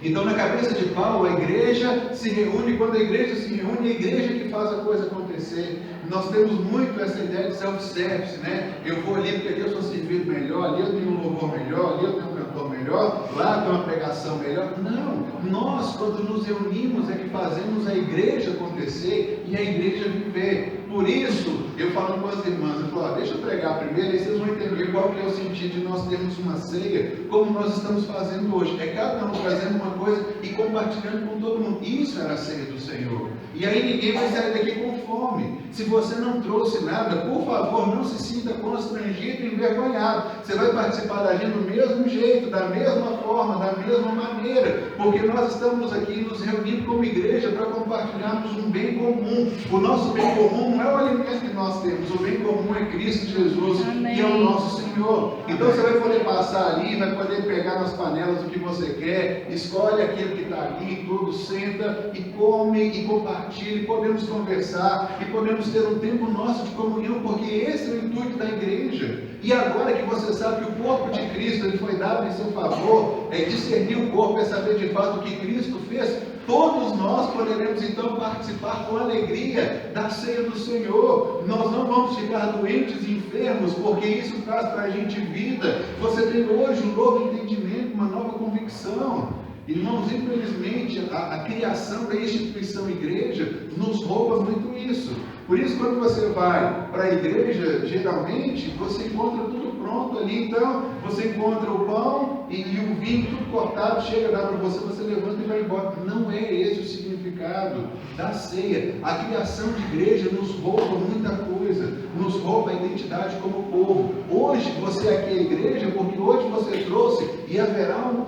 Então, na cabeça de Paulo, a igreja se reúne. Quando a igreja se reúne, a igreja que faz a coisa acontecer. Nós temos muito essa ideia de self-service, né? Eu vou ali porque aqui eu sou servido melhor, ali eu tenho um louvor melhor, ali eu tenho um cantor melhor, lá tem uma pregação melhor. Não, nós quando nos reunimos é que fazemos a igreja acontecer e a igreja viver. Por isso, eu falo com as irmãs, eu falo, deixa eu pregar primeiro, aí vocês vão entender qual que é o sentido de nós termos uma ceia, como nós estamos fazendo hoje. É cada um trazendo uma coisa e compartilhando com todo mundo. Isso era a ceia do Senhor. E aí ninguém vai sair daqui com fome. Se você não trouxe nada, por favor, não se sinta constrangido e envergonhado. Você vai participar da agenda do mesmo jeito, da mesma forma, da mesma maneira, porque nós estamos aqui nos reunindo como igreja para compartilharmos um bem comum. O nosso bem comum não é o alimento que nós temos, o bem comum é Cristo Jesus, Amém. que é o nosso Senhor. Então você vai poder passar ali, vai poder pegar nas panelas o que você quer, escolhe aquilo que está ali, tudo, senta e come e compartilha, e podemos conversar, e podemos ter um tempo nosso de comunhão, porque esse é o intuito da igreja. E agora que você sabe que o corpo de Cristo ele foi dado em seu favor, é discernir o corpo, é saber de fato o que Cristo fez, todos nós poderemos então participar com alegria da ceia do Senhor. Nós não vamos ficar doentes e enfermos, porque isso traz para a gente vida. Você tem hoje um novo entendimento, uma nova convicção. Irmãos, infelizmente, a criação da instituição igreja nos rouba muito isso. Por isso, quando você vai para a igreja, geralmente, você encontra tudo pronto ali. Então, você encontra o pão e o vinho tudo cortado, chega, dá para você, você levanta e vai embora. Não é esse o significado da ceia. A criação de igreja nos rouba muita coisa, nos rouba a identidade como povo. Hoje, você aqui é igreja porque hoje você trouxe e haverá um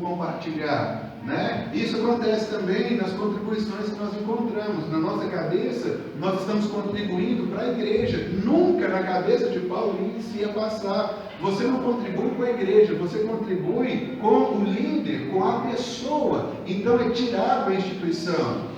compartilhar. Né? Isso acontece também nas contribuições que nós encontramos. Na nossa cabeça, nós estamos contribuindo para a igreja. Nunca na cabeça de Paulo isso ia passar. Você não contribui com a igreja, você contribui com o líder, com a pessoa. Então é tirado a instituição.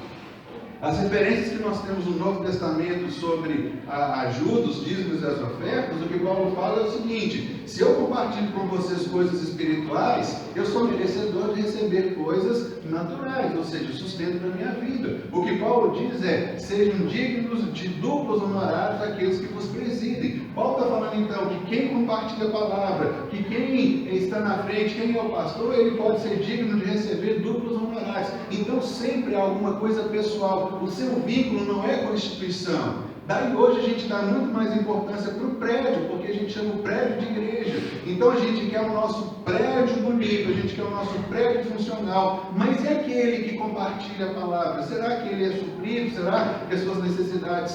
As referências que nós temos no Novo Testamento sobre a ajuda, os dízimos e as ofertas, o que Paulo fala é o seguinte: se eu compartilho com vocês coisas espirituais, eu sou merecedor de receber coisas naturais, ou seja, sustento da minha vida. O que Paulo diz é: sejam dignos de duplos honorários aqueles que vos presidem. Paulo está falando então que quem compartilha a palavra, que quem está na frente, quem é o pastor, ele pode ser digno de receber duplos honorários. Então sempre há alguma coisa pessoal. O seu vínculo não é com a instituição. Daí hoje a gente dá muito mais importância para o prédio, porque a gente chama o prédio de igreja. Então a gente quer o nosso prédio bonito, a gente quer o nosso prédio funcional, mas e aquele que compartilha a palavra? Será que ele é suprido? Será que as suas necessidades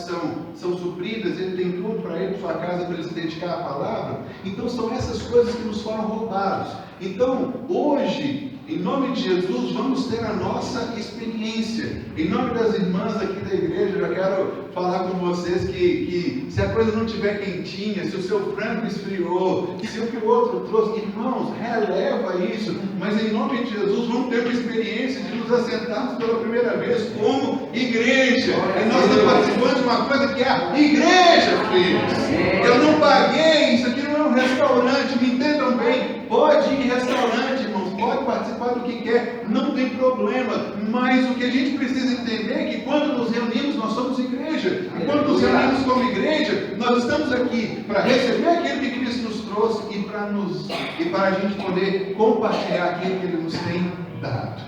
são supridas? Ele tem tudo para ir para sua casa para ele se dedicar à palavra? Então são essas coisas que nos foram roubadas. Então hoje, em nome de Jesus, vamos ter a nossa experiência. Em nome das irmãs aqui da igreja, eu já quero falar com vocês que se a coisa não estiver quentinha, se o seu frango esfriou, se o que o outro trouxe, irmãos, releva isso. Mas em nome de Jesus, vamos ter uma experiência de nos assentarmos pela primeira vez como igreja. E nós estamos participando de uma coisa que é a igreja, filhos. Eu não paguei, isso aqui não é um restaurante, me entendam bem. Pode ir em restaurante, irmãos, pode participar do que quer, não tem problema, mas o que a gente precisa entender é que quando nos reunimos, nós somos igreja, e quando nos reunimos como igreja, nós estamos aqui para receber aquilo que Cristo nos trouxe e para a gente poder compartilhar aquilo que Ele nos tem dado.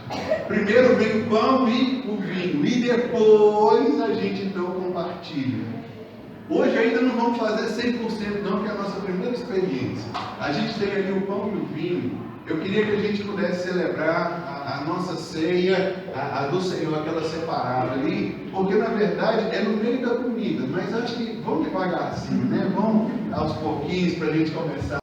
Primeiro vem o pão e o vinho, e depois a gente então compartilha. Hoje ainda não vamos fazer 100% não, que é a nossa primeira experiência. A gente tem ali o pão e o vinho. Eu queria que a gente pudesse celebrar a nossa ceia, a do Senhor, aquela separada ali, porque na verdade é no meio da comida, mas acho que vamos devagarzinho, né? Vamos aos pouquinhos para a gente começar.